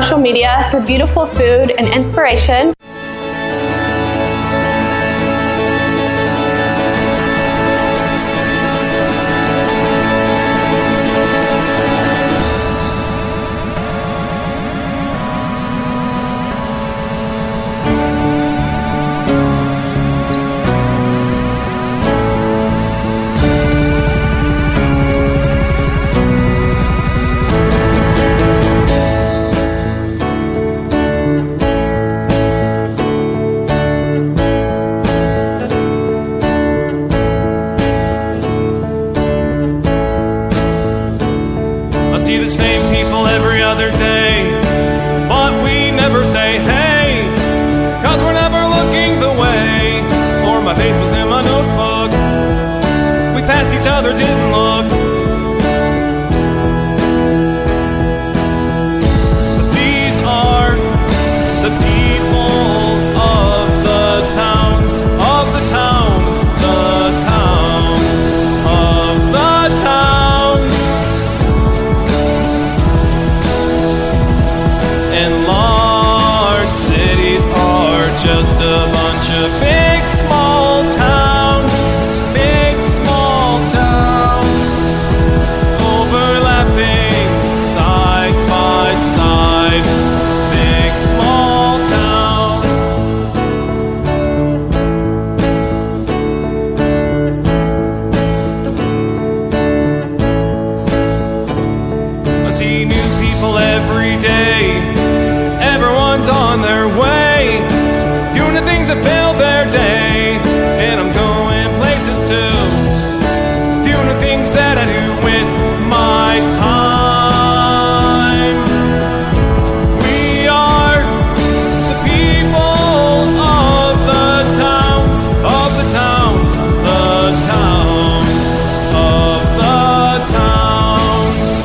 social media for beautiful food and inspiration. See the same people every other day, but we never say hey, cause we're never looking the way, or my face was in my notebook. We passed each other, didn't look. But these are the people of the towns, of the towns, the towns, of the towns. And large cities are just a bunch of big small towns, overlapping side by side, big small towns. I see new people every day. Everyone's on their way, doing the things that fill their day, and I'm going places too, doing the things that I do with my time. We are the people of the towns, of the towns, the towns, of the towns.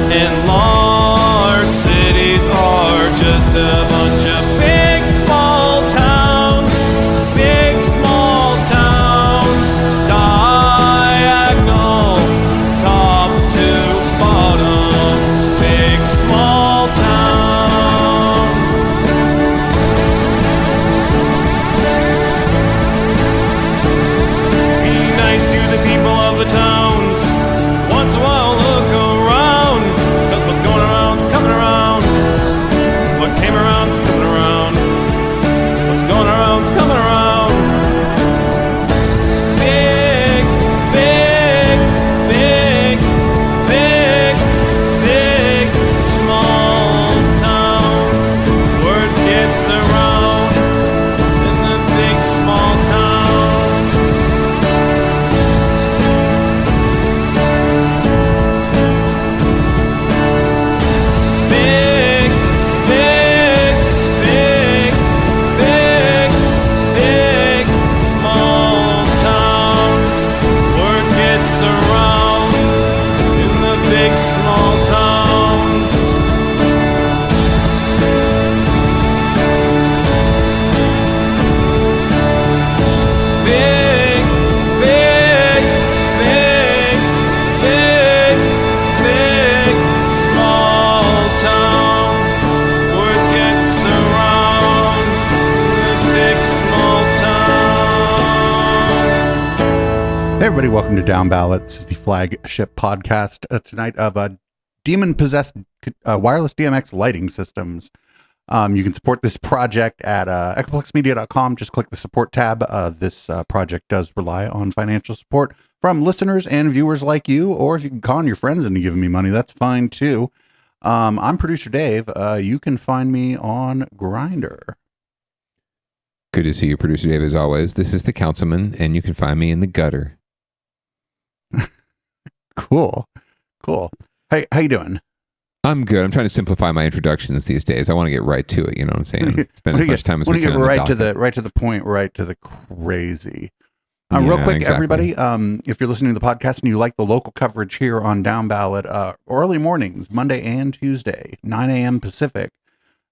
And large cities are just a bunch of big small towns, big small towns, diagonal, top to bottom, big small towns. Be nice to the people of the towns. Once in a while look around, cause what's going around's coming around. What came around's coming around. What's going around's coming around. Big, big, big, big, big, small towns. Word gets around in the big small towns. Big, big, big, big, big, small towns. Word gets around in the big small towns. Big, big, big, big, big, small towns. Word gets around the big small towns. Hey everybody, welcome to Downballot. This is the flagship podcast tonight of demon-possessed wireless DMX lighting systems. You can support this project at echoplexmedia.com. Just click the support tab. This project does rely on financial support from listeners and viewers like you, or if you can con your friends into giving me money, that's fine too. I'm producer Dave. You can find me on Grindr. Good to see you, Producer Dave, as always. This is the Councilman, and you can find me in the gutter. Cool. Hey, how you doing? I'm good. I'm trying to simplify my introductions these days. I want to get right to it. You know what I'm saying? Spend as much time as we can on the right to docket. the point, right to the crazy. Yeah, Real quick, exactly. everybody, if you're listening to the podcast and you like the local coverage here on Downballot, early mornings, Monday and Tuesday, 9 a.m. Pacific,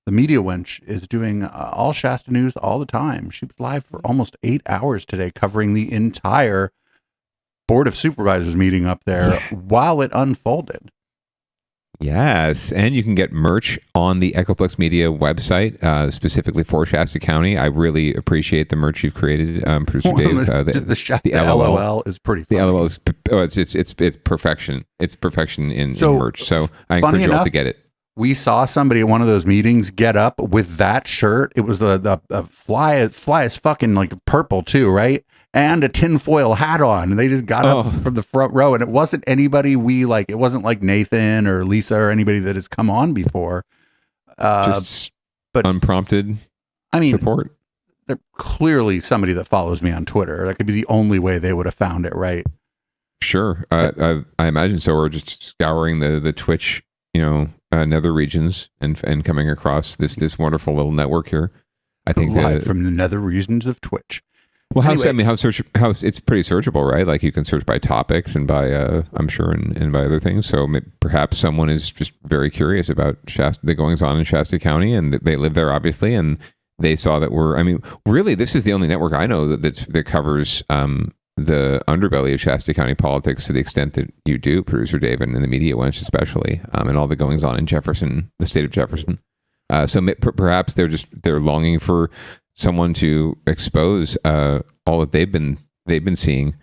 the Media Wench is doing all Shasta news all the time. She was live for almost 8 hours today, covering the entire Board of Supervisors meeting up there while it unfolded. Yes, and you can get merch on the Echoplex Media website, specifically for Shasta County. I really appreciate the merch you've created, producer Dave. The LOL is pretty funny. The LOL is it's perfection. It's perfection in merch. So I encourage you all to get it. We saw somebody at one of those meetings get up with that shirt. It was the fly is fucking like purple too, right? And a tinfoil hat on. And they just got up from the front row. And it wasn't anybody it wasn't like Nathan or Lisa or anybody that has come on before. Just but unprompted support. They're clearly somebody that follows me on Twitter. That could be the only way they would have found it, right? Sure. I imagine so. Or just scouring the Twitch, nether regions and coming across this wonderful little network here. I think live from the nether regions of Twitch. Well, how it's pretty searchable, right? Like you can search by topics and by, I'm sure, and by other things. So perhaps someone is just very curious about the goings on in Shasta County, and they live there, obviously, and they saw that really, this is the only network I know that covers the underbelly of Shasta County politics to the extent that you do, producer Dave, and in the media ones especially, and all the goings on in Jefferson, the state of Jefferson. So perhaps they're longing for someone to expose all that they've been seeing,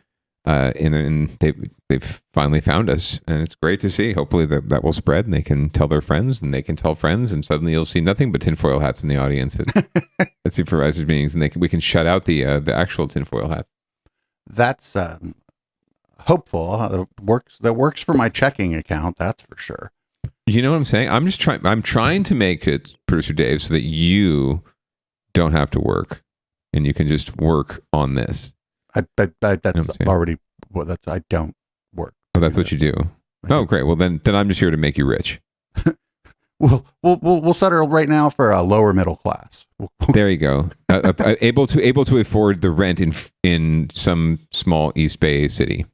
and they've finally found us, and it's great to see. Hopefully that will spread, and they can tell their friends, and they can tell friends, and suddenly you'll see nothing but tinfoil hats in the audience at supervisors meetings, and we can shut out the actual tinfoil hats. That's hopeful. That works for my checking account. That's for sure. You know what I'm saying? I'm trying to make it, producer Dave, so that you don't have to work, and you can just work on this. That's already I don't work. Oh, that's what you do. Oh, great. Well, then I'm just here to make you rich. We'll settle right now for a lower middle class. There you go. Able to afford the rent in some small East Bay city.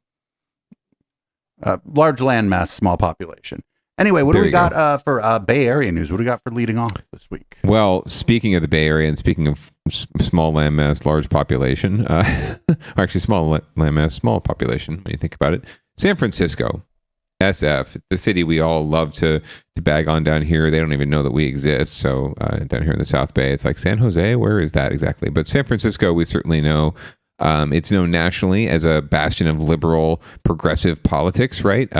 Large landmass, small population. Anyway, what do we got for Bay Area news? What do we got for leading off this week? Well, speaking of the Bay Area and speaking of small landmass, large population, or actually small landmass, small population, when you think about it, San Francisco, SF, the city we all love to bag on down here. They don't even know that we exist. So down here in the South Bay, it's like San Jose. Where is that exactly? But San Francisco, we certainly know. It's known nationally as a bastion of liberal, progressive politics, right?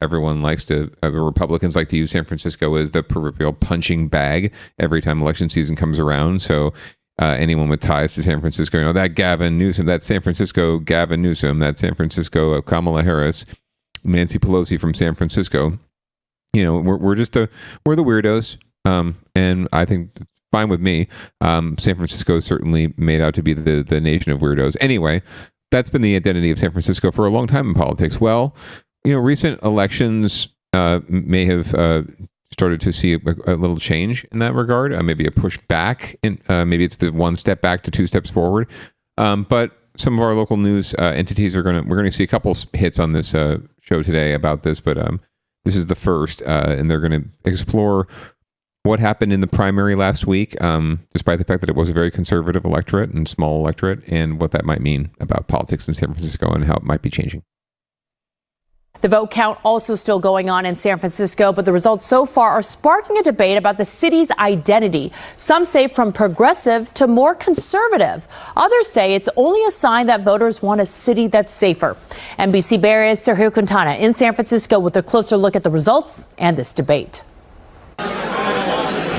Everyone Republicans like to use San Francisco as the proverbial punching bag every time election season comes around. So anyone with ties to San Francisco, that Gavin Newsom, that San Francisco Gavin Newsom, that San Francisco Kamala Harris, Nancy Pelosi from San Francisco, we're the weirdos. And I think it's fine with me. San Francisco is certainly made out to be the nation of weirdos. Anyway, that's been the identity of San Francisco for a long time in politics. Well, recent elections may have started to see a little change in that regard. Maybe a push back, maybe it's the one step back to two steps forward. But some of our local news entities we're going to see a couple hits on this show today about this. But this is the first, and they're going to explore what happened in the primary last week, despite the fact that it was a very conservative electorate and small electorate, and what that might mean about politics in San Francisco and how it might be changing. The vote count also still going on in San Francisco, but the results so far are sparking a debate about the city's identity. Some say from progressive to more conservative. Others say it's only a sign that voters want a city that's safer. NBC Bay Area's Sergio Quintana in San Francisco with a closer look at the results and this debate.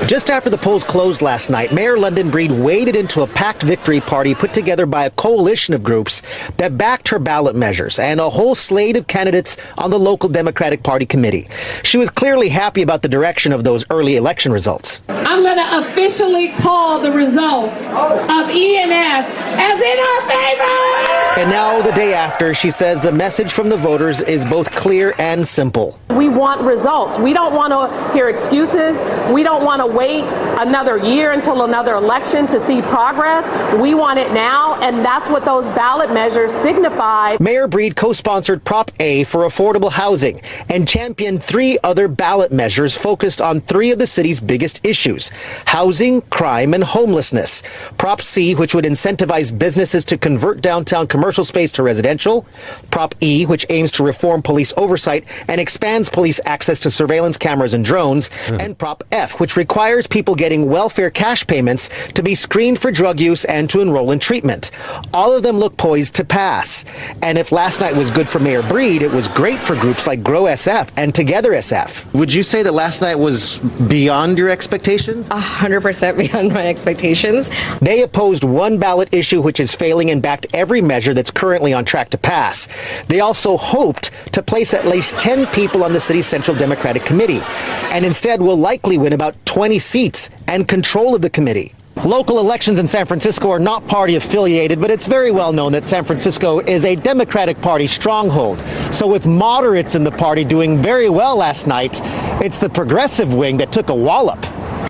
Just after the polls closed last night, Mayor London Breed waded into a packed victory party put together by a coalition of groups that backed her ballot measures and a whole slate of candidates on the local Democratic Party committee. She was clearly happy about the direction of those early election results. I'm going to officially call the results of ENF as in our favor. And now, the day after, she says the message from the voters is both clear and simple. We want results. We don't want to hear excuses. We don't want to wait another year until another election to see progress. We want it now, and that's what those ballot measures signify. Mayor Breed co-sponsored Prop A for affordable housing and championed 3 other ballot measures focused on 3 of the city's biggest issues: housing, crime, and homelessness. Prop C, which would incentivize businesses to convert downtown commercial commercial space to residential, Prop E, which aims to reform police oversight and expands police access to surveillance cameras and drones, and Prop F, which requires people getting welfare cash payments to be screened for drug use and to enroll in treatment. All of them look poised to pass. And if last night was good for Mayor Breed, it was great for groups like Grow SF and Together SF. Would you say that last night was beyond your expectations? 100% beyond my expectations. They opposed one ballot issue which is failing and backed every measure that's currently on track to pass. They also hoped to place at least 10 people on the city's Central Democratic Committee, and instead will likely win about 20 seats and control of the committee. Local elections in San Francisco are not party affiliated, but it's very well known that San Francisco is a Democratic Party stronghold. So with moderates in the party doing very well last night, it's the progressive wing that took a wallop.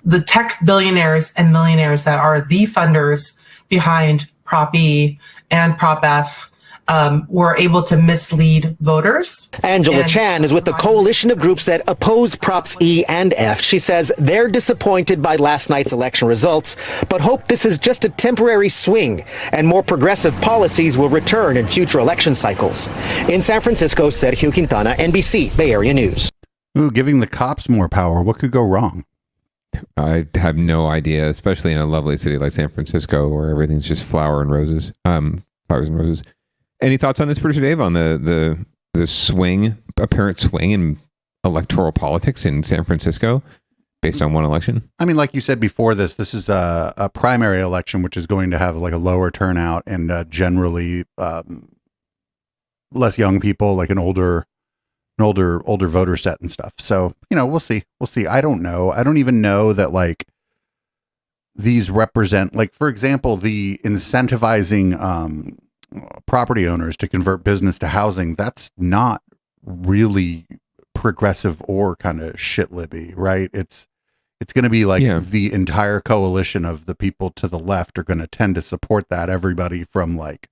The tech billionaires and millionaires that are the funders behind Prop E and Prop F were able to mislead voters. Angela Chan is with the coalition of groups that oppose Props E and F. She says they're disappointed by last night's election results, but hope this is just a temporary swing and more progressive policies will return in future election cycles. In San Francisco, Sergio Quintana, NBC, Bay Area News. Ooh, giving the cops more power. What could go wrong? I have no idea, especially in a lovely city like San Francisco where everything's just flowers and roses. Any thoughts on this, Producer Dave, on the apparent swing in electoral politics in San Francisco based on one election? I mean, like you said before this is a primary election, which is going to have like a lower turnout and generally less young people, like an older voter set and stuff. So, we'll see. I don't know. I don't even know that like these represent, like, for example, the incentivizing property owners to convert business to housing. That's not really progressive or kind of shit libby, right? It's going to be like the entire coalition of the people to the left are going to tend to support that. Everybody from like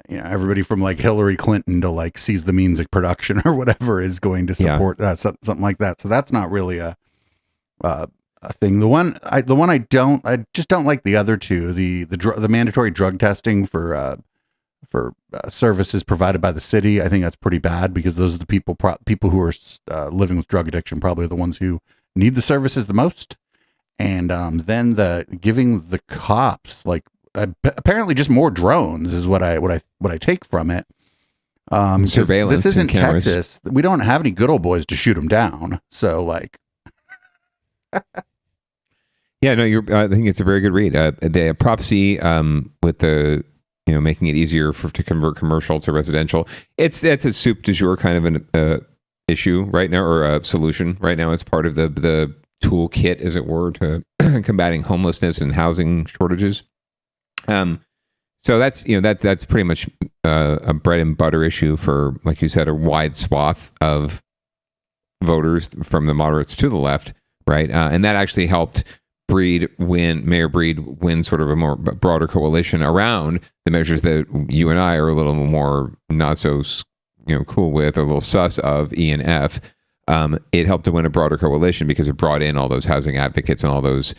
Hillary Clinton to like Seize the Means of Production or whatever is going to support something like that. So that's not really a thing. I just don't like the other two, the mandatory drug testing for services provided by the city. I think that's pretty bad because those are the people who are living with drug addiction, probably the ones who need the services the most. And then the giving the cops like apparently just more drones is what I take from it. Surveillance. This isn't Texas. We don't have any good old boys to shoot them down. So like, yeah, no, I think it's a very good read. The Prop C with the making it easier to convert commercial to residential. It's a soup du jour kind of an issue right now, or a solution right now. It's part of the toolkit, as it were, to combating homelessness and housing shortages. So that's pretty much a bread and butter issue for, like you said, a wide swath of voters from the moderates to the left, right? And that actually helped Mayor Breed win sort of a more broader coalition around the measures that you and I are a little more not so cool with, or a little sus of E and F. It helped to win a broader coalition because it brought in all those housing advocates and all those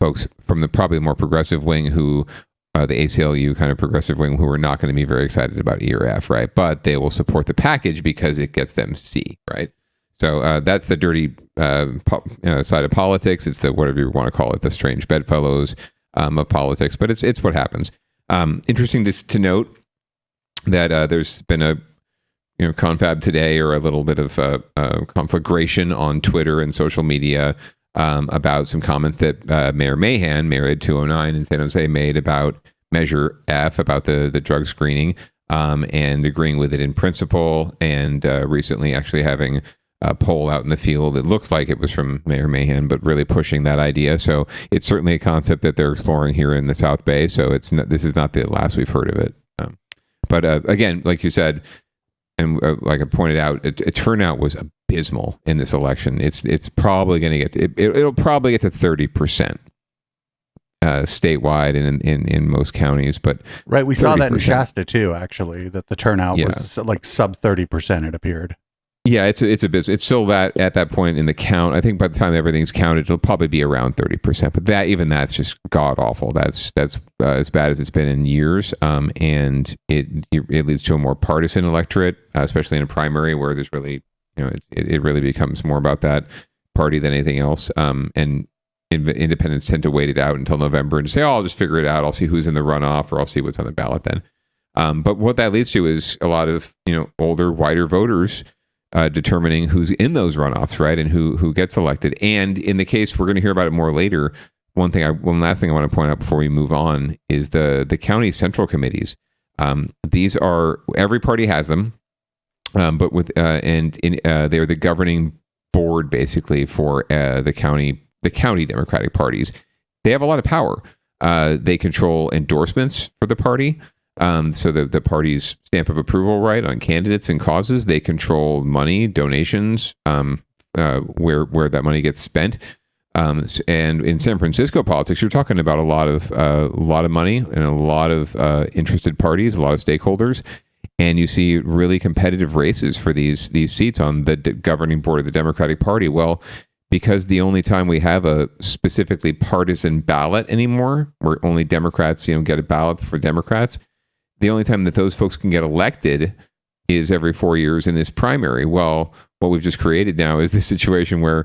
folks from the probably more progressive wing who the ACLU kind of progressive wing who are not going to be very excited about E or F, right? But they will support the package because it gets them C, right? So that's the dirty side of politics. It's the, whatever you want to call it, the strange bedfellows of politics. But it's what happens. Interesting to note that there's been a confab today, or a little bit of conflagration on Twitter and social media about some comments that Mayor Mahan, Mayor Ed 209 in San Jose, made about Measure F, about the drug screening, and agreeing with it in principle, and recently actually having a poll out in the field. It looks like it was from Mayor Mahan, but really pushing that idea. So it's certainly a concept that they're exploring here in the South Bay. So this is not the last we've heard of it. But again, like you said, and like I pointed out, a turnout was abysmal in this election. It's probably going to it'll probably get to 30% statewide and in most counties. But right, we 30%. Saw that in Shasta too. Actually, that the turnout was like sub 30%. It appeared. Yeah, it's a business. It's still that at that point in the count. I think by the time everything's counted, it'll probably be around 30%. But that's just god awful. That's as bad as it's been in years. And it leads to a more partisan electorate, especially in a primary where there's really, it really becomes more about that party than anything else. And independents tend to wait it out until November and say, "Oh, I'll just figure it out. I'll see who's in the runoff, or I'll see what's on the ballot then." But what that leads to is a lot of older, whiter voters determining who's in those runoffs, right, and who gets elected. And in the case, we're going to hear about it more later. One last thing I want to point out before we move on is the county central committees. These are, every party has them, but they're the governing board basically for the county Democratic parties. They have a lot of power. They control endorsements for the party. So the party's stamp of approval, right, on candidates and causes. They control money, donations, where that money gets spent. And in San Francisco politics, you're talking about a lot of money and a lot of interested parties, a lot of stakeholders, and you see really competitive races for these seats on the governing board of the Democratic Party. Well, because the only time we have a specifically partisan ballot anymore, where only Democrats get a ballot for Democrats. The only time that those folks can get elected is every 4 years in this primary. Well, what we've just created now is this situation where,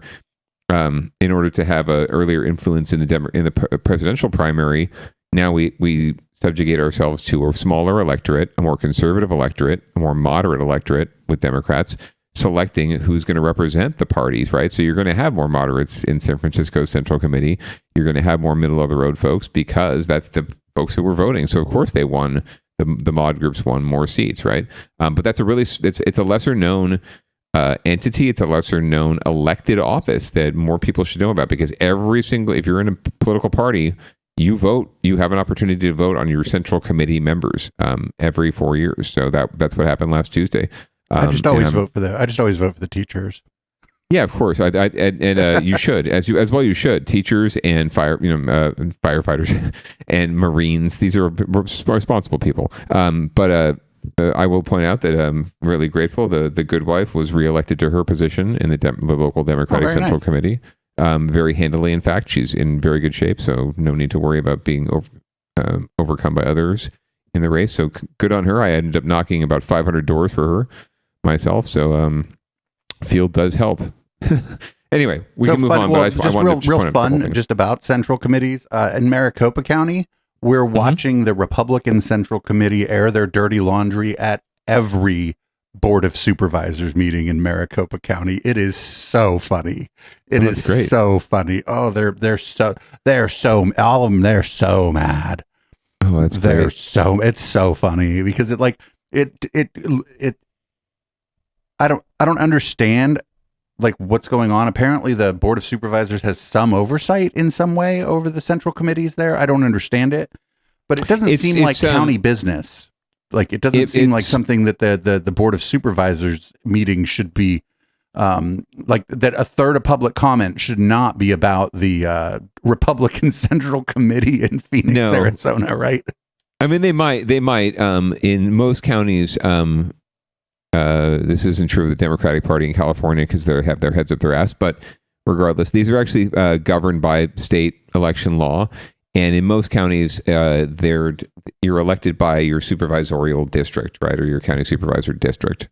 in order to have an earlier influence in the presidential primary, now we subjugate ourselves to a smaller electorate, a more conservative electorate, a more moderate electorate with Democrats selecting who's going to represent the parties, right? So you're going to have more moderates in San Francisco Central Committee. You're going to have more middle of the road folks because that's the folks who were voting. So of course they won. The mod groups won more seats, right? But that's it's a lesser known entity. It's a lesser known elected office that more people should know about, because if you're in a political party, you vote. You have an opportunity to vote on your central committee members every 4 years. So that's what happened last Tuesday. I just always vote for the teachers. Yeah, of course. You should, as well. You should. Teachers and firefighters and Marines. These are responsible people. But I will point out that I'm really grateful. The good wife was reelected to her position in the local Democratic Central Committee, very handily. In fact, she's in very good shape, so no need to worry about being overcome by others in the race. So good on her. I ended up knocking about 500 doors for her myself. So. Field does help. Anyway, we can move on. But I wanted to real fun just about central committees. In Maricopa County, we're watching the Republican Central Committee air their dirty laundry at every Board of Supervisors meeting in Maricopa County. It is so funny. It is great. So funny. Oh, they're so all of them. They're so mad. Oh, that's great. It's so funny because I don't understand like what's going on. Apparently the Board of Supervisors has some oversight in some way over the central committees there. I don't understand it, but it doesn't seem like county business. Like it doesn't seem like something that the Board of Supervisors meeting should be like that. A third of public comment should not be about the Republican Central Committee in Phoenix, Arizona, right? I mean, they might in most counties. This isn't true of the Democratic Party in California because they have their heads up their ass. But regardless, these are actually governed by state election law. And in most counties, you're elected by your supervisorial district, right, or your county supervisor district,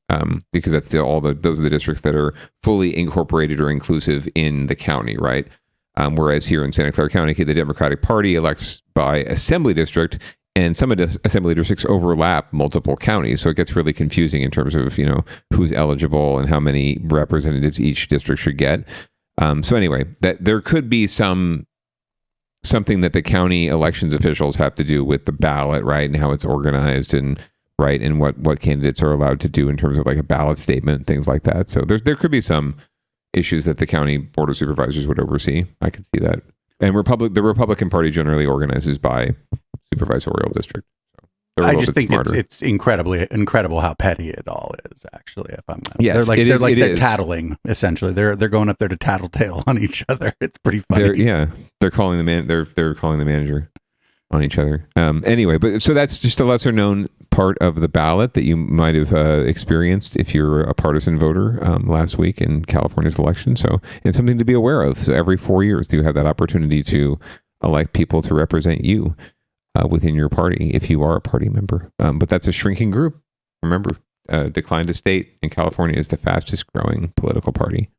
because that's those are the districts that are fully incorporated or inclusive in the county, right? Whereas here in Santa Clara County, the Democratic Party elects by assembly district. And some of the assembly districts overlap multiple counties, so it gets really confusing in terms of who's eligible and how many representatives each district should get. So anyway, that there could be something that the county elections officials have to do with the ballot, right, and how it's organized, and right, and what candidates are allowed to do in terms of like a ballot statement, things like that. So there could be some issues that the county Board of Supervisors would oversee. I could see that. And the Republican Party generally organizes by supervisorial district. So I just think it's incredible how petty it all is. Actually, if I'm yes, they're tattling essentially. They're going up there to tattletale on each other. It's pretty funny. They're calling the manager on each other. Anyway, but so that's just a lesser known part of the ballot that you might have experienced if you're a partisan voter last week in California's election. So it's something to be aware of. So every 4 years, you have that opportunity to elect people to represent you within your party if you are a party member. But that's a shrinking group. Remember, Decline to State in California is the fastest growing political party.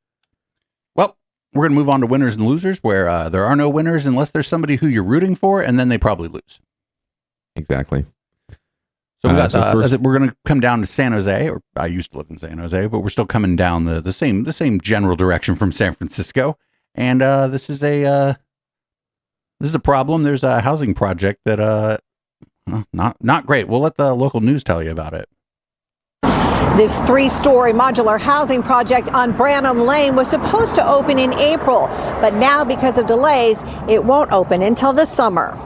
Well, we're going to move on to winners and losers, where there are no winners unless there's somebody who you're rooting for, and then they probably lose. Exactly. So, we're going to come down to San Jose, or I used to live in San Jose, but we're still coming down the same general direction from San Francisco. And this is a problem. There's a housing project that not great. We'll let the local news tell you about it. This 3-story modular housing project on Branham Lane was supposed to open in April, but now because of delays, it won't open until the summer.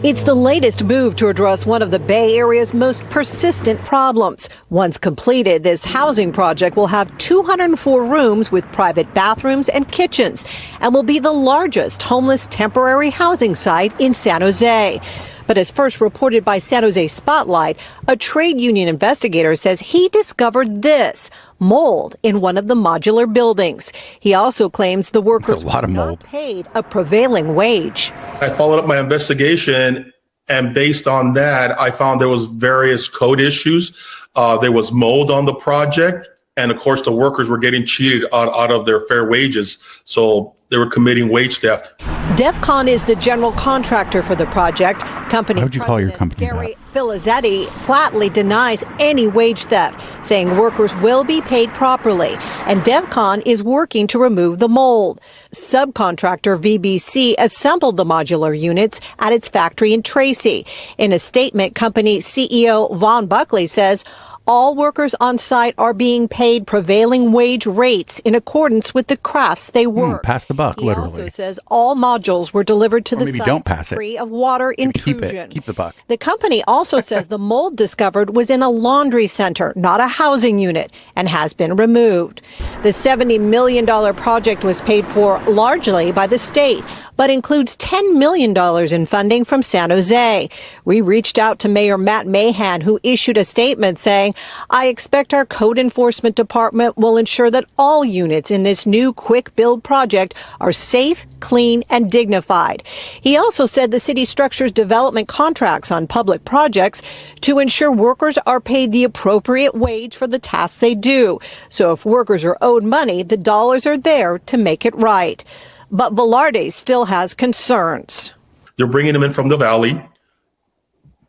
It's the latest move to address one of the Bay Area's most persistent problems. Once completed, this housing project will have 204 rooms with private bathrooms and kitchens and will be the largest homeless temporary housing site in San Jose. But as first reported by San Jose Spotlight, a trade union investigator says he discovered this mold in one of the modular buildings. He also claims the workers were not paid a prevailing wage. I followed up my investigation, and based on that, I found there was various code issues. There was mold on the project, and of course, the workers were getting cheated out of their fair wages. So they were committing wage theft. DEFCON is the general contractor for the project. Company How would you call your company Gary Filizzetti flatly denies any wage theft, saying workers will be paid properly, and DEFCON is working to remove the mold. Subcontractor VBC assembled the modular units at its factory in Tracy. In a statement, company CEO Vaughn Buckley says all workers on site are being paid prevailing wage rates in accordance with the crafts they work. Pass the buck, literally. He also says all modules were delivered to the maybe site don't pass it. free of water intrusion. Keep the buck. The company also says the mold discovered was in a laundry center, not a housing unit, and has been removed. The $70 million project was paid for largely by the state, but includes $10 million in funding from San Jose. We reached out to Mayor Matt Mahan, who issued a statement saying, I expect our code enforcement department will ensure that all units in this new quick build project are safe, clean, and dignified. He also said the city structures development contracts on public projects to ensure workers are paid the appropriate wage for the tasks they do. So if workers are owed money, the dollars are there to make it right. But Velarde still has concerns. They're bringing them in from the valley,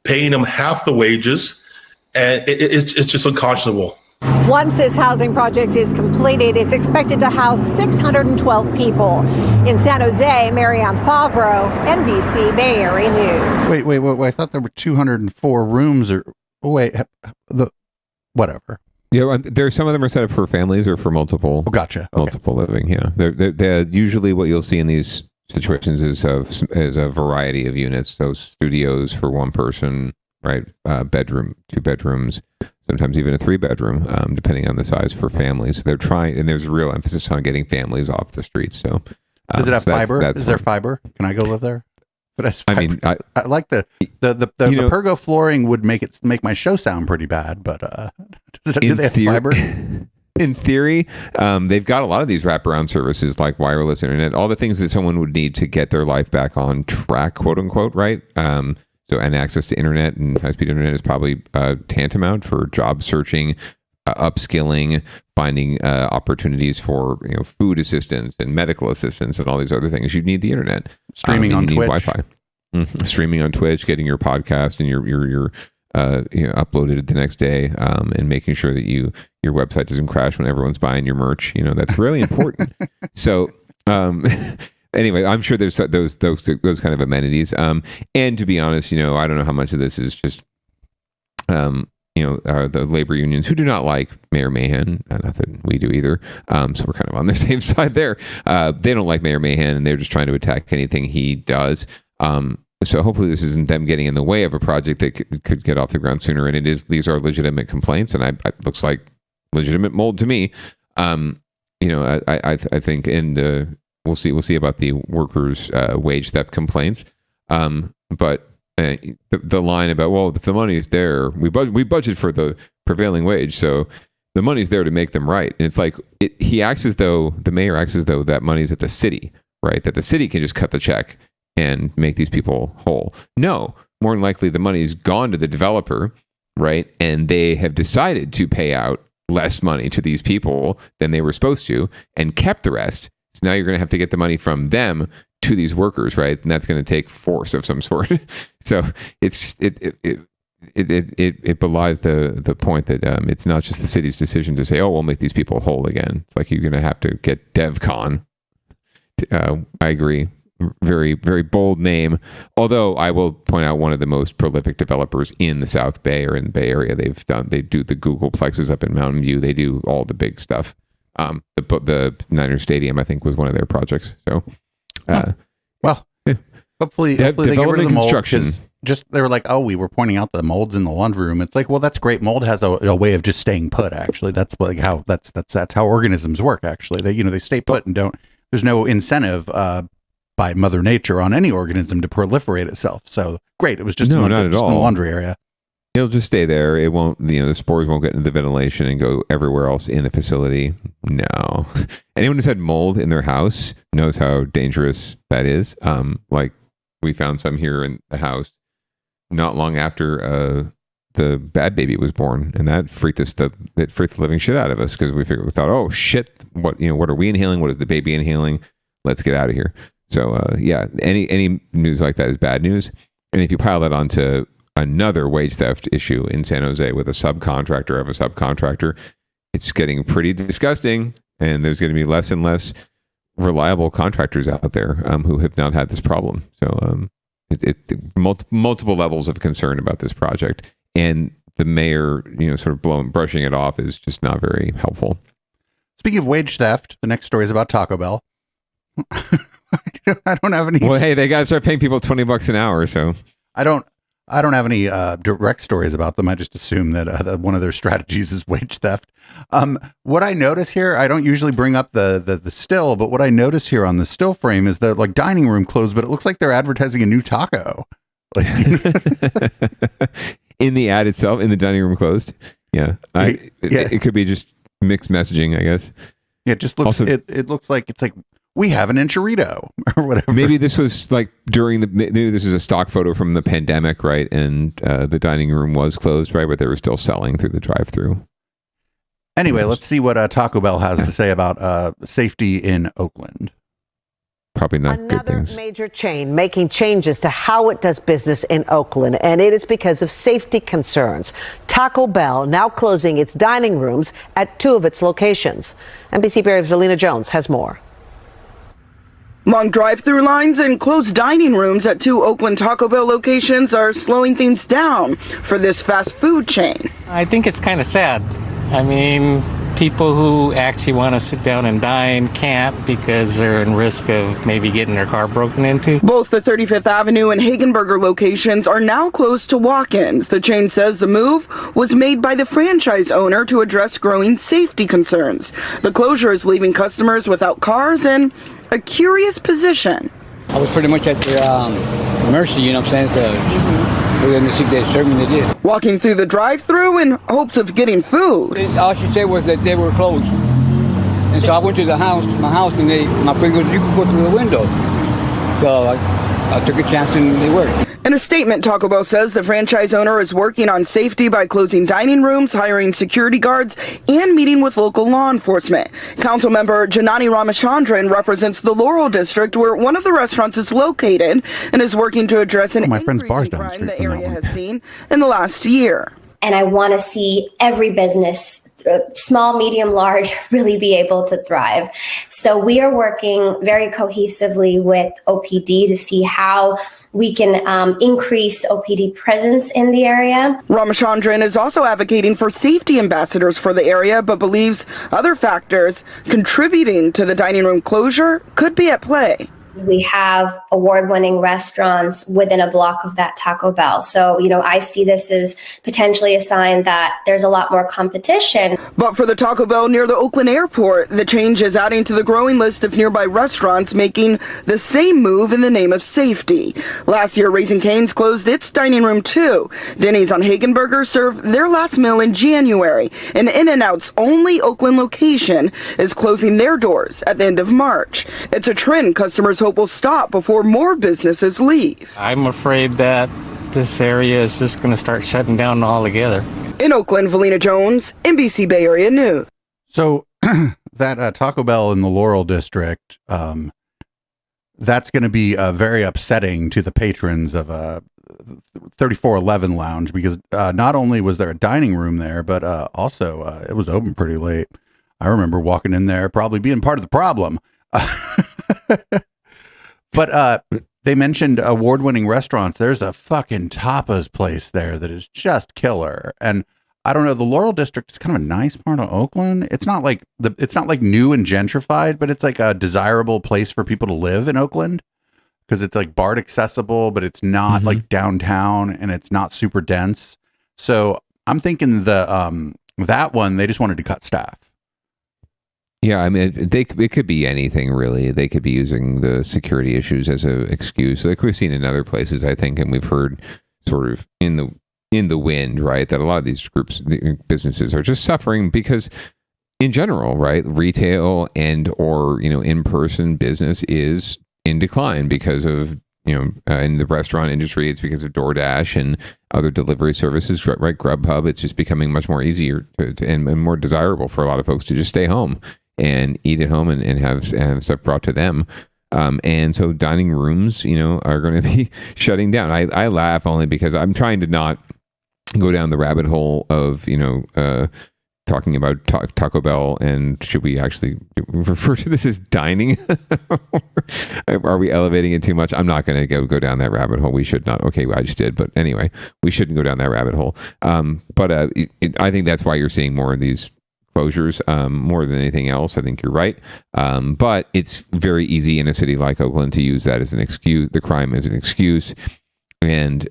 paying them half the wages, and it's just unconscionable. Once this housing project is completed, it's expected to house 612 people. In San Jose, Marianne Favreau, NBC Bay Area News. Wait. I thought there were 204 rooms whatever. Yeah, there's some of them are set up for families or for multiple. Oh, gotcha. Okay. Multiple living. Yeah, they're usually what you'll see in these situations is a variety of units. So studios for one person, right? Bedroom, 2 bedrooms, sometimes even a 3-bedroom, depending on the size for families. They're trying, and there's a real emphasis on getting families off the streets. So, does it have fiber? Is there fiber? Can I go live there? But I like the Pergo flooring would make my show sound pretty bad, but do they have fiber? In theory, they've got a lot of these wraparound services like wireless internet, all the things that someone would need to get their life back on track, quote unquote, right? And access to internet and high-speed internet is probably tantamount for job searching, upskilling, finding opportunities for food assistance and medical assistance and all these other things. You need the internet, streaming on Twitch, Wi-Fi, streaming on Twitch, getting your podcast and your uploaded the next day, and making sure that your website doesn't crash when everyone's buying your merch. That's really important. So. Anyway, I'm sure there's those kind of amenities. And to be honest, I don't know how much of this is just, the labor unions who do not like Mayor Mahan. Not that we do either. So we're kind of on the same side there. They don't like Mayor Mahan, and they're just trying to attack anything he does. So hopefully this isn't them getting in the way of a project that could get off the ground sooner. And these are legitimate complaints, and it looks like legitimate mold to me. I think We'll see about the workers' wage theft complaints. But the line about, well, if the money is there, we budget for the prevailing wage, so the money's there to make them right. And it's like the mayor acts as though that money's at the city, right? That the city can just cut the check and make these people whole. No, more than likely the money's gone to the developer, right? And they have decided to pay out less money to these people than they were supposed to and kept the rest. So now you're going to have to get the money from them to these workers, right? And that's going to take force of some sort. So it belies the point that it's not just the city's decision to say, oh, we'll make these people whole again. It's like you're going to have to get DevCon. I agree. Very, very bold name. Although I will point out one of the most prolific developers in the South Bay or in the Bay Area. They do the Googleplexes up in Mountain View. They do all the big stuff. The Niner Stadium, I think, was one of their projects. So, hopefully they get rid of the mold. Construction. Just they were like, oh, we were pointing out the molds in the laundry room. It's like, well, that's great. Mold has a way of just staying put. Actually, that's like how that's how organisms work. Actually, they stay put and don't. There's no incentive by Mother Nature on any organism to proliferate itself. So great, it was just not at all in the laundry area. It'll just stay there. It won't, the spores won't get into the ventilation and go everywhere else in the facility. No. Anyone who's had mold in their house knows how dangerous that is. Like we found some here in the house not long after the bad baby was born, and that freaked the living shit out of us because we thought, oh shit, what are we inhaling? What is the baby inhaling? Let's get out of here. So any news like that is bad news. And if you pile that onto another wage theft issue in San Jose with a subcontractor of a subcontractor, it's getting pretty disgusting. And there's going to be less and less reliable contractors out there who have not had this problem. So multiple levels of concern about this project. And the mayor, sort of brushing it off is just not very helpful. Speaking of wage theft, the next story is about Taco Bell. I don't have any. Well, hey, they got to start paying people $20 an hour. So I don't have any direct stories about them. I just assume that one of their strategies is wage theft. What I notice here, I don't usually bring up the still, but what I notice here on the still frame is the like dining room closed, but it looks like they're advertising a new taco. Like, in the ad itself, in the dining room closed. Yeah, it could be just mixed messaging, I guess. Yeah, it just looks. Also, it looks like it's like, we have an enchilada or whatever. Maybe this was like maybe this is a stock photo from the pandemic, right? And the dining room was closed, right? But they were still selling through the drive-thru. Anyway, let's see what Taco Bell has to say about safety in Oakland. Probably not good things. Another major chain making changes to how it does business in Oakland, and it is because of safety concerns. Taco Bell now closing its dining rooms at 2 of its locations. NBC Bay Area's Valina Jones has more. Long drive-through lines and closed dining rooms at 2 Oakland Taco Bell locations are slowing things down for this fast food chain. I think it's kind of sad. I mean, people who actually want to sit down and dine can't because they're in risk of maybe getting their car broken into. Both the 35th Avenue and Hagenberger locations are now closed to walk-ins. The chain says the move was made by the franchise owner to address growing safety concerns. The closure is leaving customers without cars and a curious position. I was pretty much at their mercy, you know what I'm saying? So we're going to see if they serve me, they did. Walking through the drive-thru in hopes of getting food. All she said was that they were closed. And so I went to my house, and my friend goes, you can go through the window. So I took a chance and they worked. In a statement, Taco Bell says the franchise owner is working on safety by closing dining rooms, hiring security guards, and meeting with local law enforcement. Councilmember Janani Ramachandran represents the Laurel District, where one of the restaurants is located, and is working to address an increase in crime the area has seen in the last year. And I want to see every business, small, medium, large, really be able to thrive. So we are working very cohesively with OPD to see how we can increase OPD presence in the area. Ramachandran is also advocating for safety ambassadors for the area, but believes other factors contributing to the dining room closure could be at play. we have award-winning restaurants within a block of that Taco Bell. So, I see this as potentially a sign that there's a lot more competition. But for the Taco Bell near the Oakland airport, the change is adding to the growing list of nearby restaurants making the same move in the name of safety. Last year, Raising Cane's closed its dining room too. Denny's on Hagenberger served their last meal in January, and In-N-Out's only Oakland location is closing their doors at the end of March. It's a trend customers hope will stop before more businesses leave. I'm afraid that this area is just going to start shutting down altogether. In Oakland, Valina Jones, NBC Bay Area News. So that Taco Bell in the Laurel District, that's going to be very upsetting to the patrons of 3411 Lounge, because not only was there a dining room there, but also it was open pretty late. I remember walking in there, probably being part of the problem. But they mentioned award-winning restaurants. There's a fucking tapas place there that is just killer. And I don't know, the Laurel District is kind of a nice part of Oakland. It's not like new and gentrified, but it's like a desirable place for people to live in Oakland, because it's like BART accessible, but it's not like downtown, and it's not super dense. So I'm thinking that one, they just wanted to cut staff. Yeah, I mean, it could be anything, really. They could be using the security issues as an excuse, like we've seen in other places, I think, and we've heard sort of in the wind, right, that a lot of these businesses are just suffering because, in general, right, retail and or in-person business is in decline because of in the restaurant industry, it's because of DoorDash and other delivery services, right? Grubhub. It's just becoming much more easier and more desirable for a lot of folks to just stay home and eat at home and have stuff brought to them. And so dining rooms, are going to be shutting down. I laugh only because I'm trying to not go down the rabbit hole of, talking about Taco Bell, and should we actually refer to this as dining? Are we elevating it too much? I'm not going to go down that rabbit hole. We should not. Okay, I just did. But anyway, we shouldn't go down that rabbit hole. But I think that's why you're seeing more of these closures more than anything else. I think you're right. But it's very easy in a city like Oakland to use that as an excuse, the crime as an excuse. And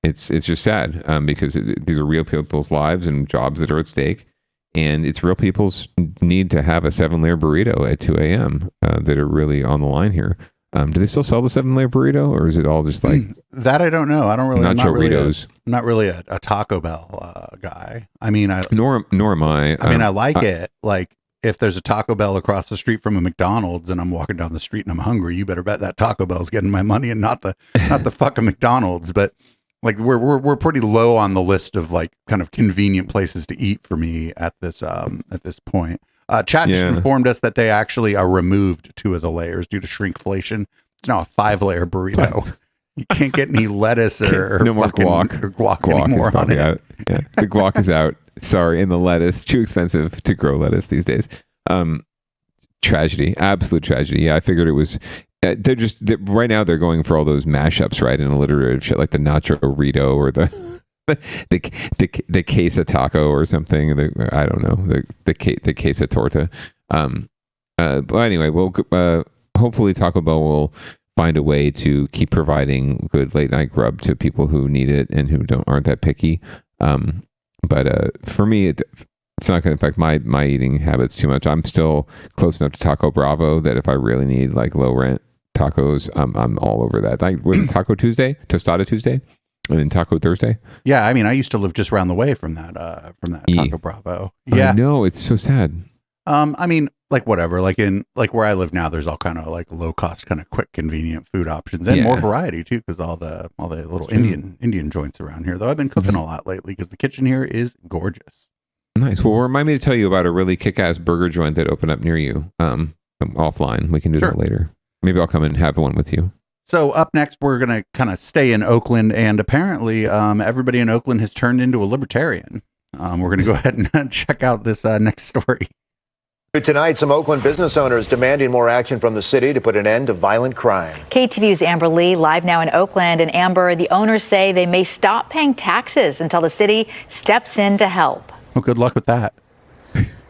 it's just sad because these are real people's lives and jobs that are at stake. And it's real people's need to have a 7-layer burrito at 2 a.m. That are really on the line here. Do they still sell the 7-layer burrito, or is it all just like that? I don't know. I don't really. Nachoritos. I'm not really a Taco Bell guy. I mean, nor am I. I mean, I like it. Like, if there's a Taco Bell across the street from a McDonald's and I'm walking down the street and I'm hungry, you better bet that Taco Bell's getting my money and not the fucking McDonald's. But like, we're pretty low on the list of like kind of convenient places to eat for me at this point. Chat just informed us that they actually removed 2 of the layers due to shrinkflation. It's now a 5-layer burrito. You can't get any lettuce or no more guac anymore on it. Out. Yeah, the guac is out. Sorry, and the lettuce, too expensive to grow lettuce these days. Tragedy, absolute tragedy. Yeah, I figured it was. Right now they're going for all those mashups, right, and alliterative shit like the Nacho Rito or the queso taco or something. I don't know, the queso torta. But anyway, hopefully Taco Bell will find a way to keep providing good late night grub to people who need it and who aren't that picky. But for me, it's not going to affect my eating habits too much. I'm still close enough to Taco Bravo that if I really need like low rent tacos, I'm all over that. Like with Taco Tuesday, Tostada Tuesday, and then Taco Thursday. Yeah, I mean, I used to live just around the way from that Taco Bravo. Yeah, no, it's so sad. I mean, like whatever, like in like where I live now, there's all kind of like low cost, kind of quick, convenient food options and more variety too, because all the little Indian joints around here. Though I've been cooking a lot lately because the kitchen here is gorgeous. Nice. Well, remind me to tell you about a really kick-ass burger joint that opened up near you. Offline, we can do that later. Maybe I'll come and have one with you. So up next, we're going to kind of stay in Oakland, and apparently everybody in Oakland has turned into a libertarian. We're going to go ahead and check out this next story. Tonight, some Oakland business owners demanding more action from the city to put an end to violent crime. KTVU's Amber Lee live now in Oakland. And Amber, the owners say they may stop paying taxes until the city steps in to help. Well, good luck with that.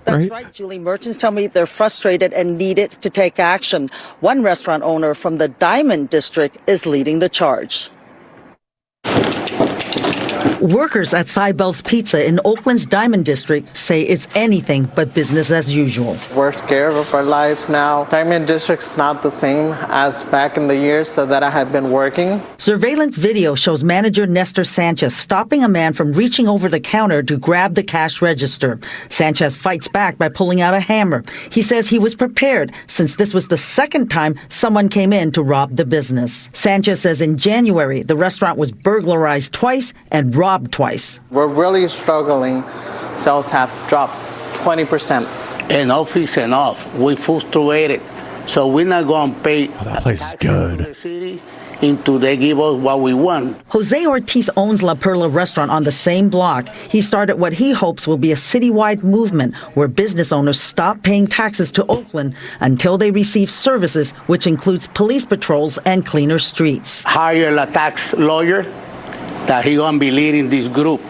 That's right, Julie. Merchants tell me they're frustrated and needed to take action. One restaurant owner from the Diamond District is leading the charge. Workers at Cybel's Pizza in Oakland's Diamond District say it's anything but business as usual. We're scared of our lives now. Diamond District's not the same as back in the years that I had been working. Surveillance video shows manager Nestor Sanchez stopping a man from reaching over the counter to grab the cash register. Sanchez fights back by pulling out a hammer. He says he was prepared since this was the second time someone came in to rob the business. Sanchez says in January, the restaurant was burglarized twice and robbed twice. We're really struggling. Sales have dropped 20%. Enough is enough. We're frustrated. So we're not going to pay that place is good. to the city until they give us what we want. Jose Ortiz owns La Perla restaurant on the same block. He started what he hopes will be a citywide movement where business owners stop paying taxes to Oakland until they receive services, which includes police patrols and cleaner streets. Hire a tax lawyer that he gonna be leading this group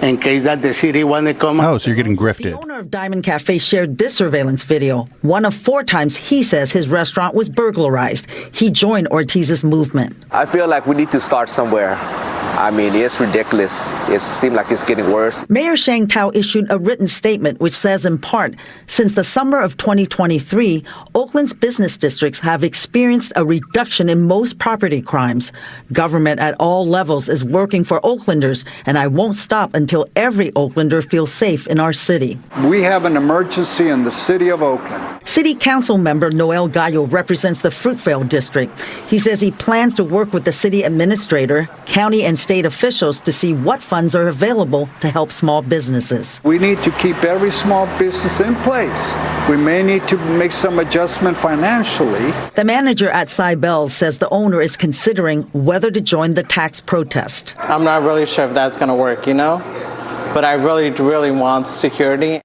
in case that the city want to come. Oh, so you're getting grifted. The owner of Diamond Cafe shared this surveillance video. One of 4 times he says his restaurant was burglarized. He joined Ortiz's movement. I feel like we need to start somewhere. I mean, it's ridiculous. It seems like it's getting worse. Mayor Shang Tao issued a written statement which says in part, since the summer of 2023, Oakland's business districts have experienced a reduction in most property crimes. Government at all levels is working for Oaklanders, and I won't stop until every Oaklander feels safe in our city. We have an emergency in the city of Oakland. City Council member Noel Gallo represents the Fruitvale district. He says he plans to work with the city administrator, county and state officials to see what funds are available to help small businesses. We need to keep every small business in place. We may need to make some adjustment financially. The manager at Cybel says the owner is considering whether to join the tax protest. I'm not really sure if that's going to work, but I really want security.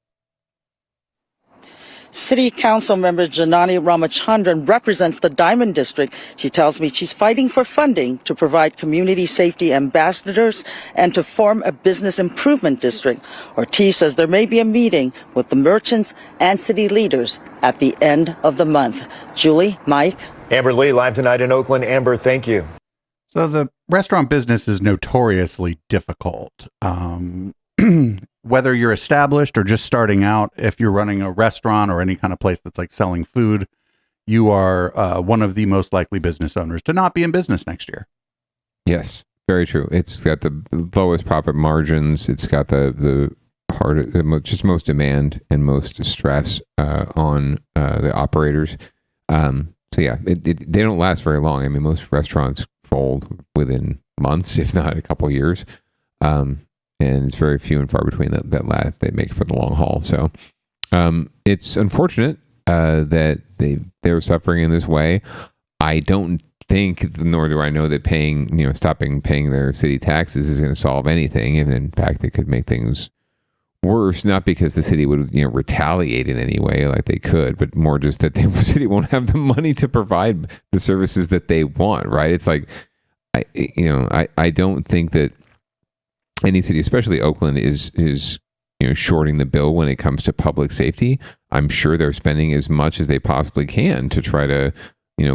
City Council member Janani Ramachandran represents the Diamond District. She tells me she's fighting for funding to provide community safety ambassadors and to form a business improvement district. Ortiz says there may be a meeting with the merchants and city leaders at the end of the month. Julie, Mike. Amber Lee, live tonight in Oakland. Amber, thank you. So the restaurant business is notoriously difficult. Whether you're established or just starting out, if you're running a restaurant or any kind of place that's like selling food, you are one of the most likely business owners to not be in business next year. Yes, very true. It's got the lowest profit margins. It's got the most demand and most stress on the operators. So yeah, they don't last very long. I mean, most restaurants fold within months, if not a couple years. And it's very few and far between that they make it for the long haul. So it's unfortunate that they're suffering in this way. I don't think, nor do I know, that stopping paying their city taxes is going to solve anything. And in fact, it could make things worse, not because the city would retaliate in any way like they could, but more just that the city won't have the money to provide the services that they want. Right? It's like I don't think that any city, especially Oakland, is shorting the bill when it comes to public safety. I'm sure they're spending as much as they possibly can to try to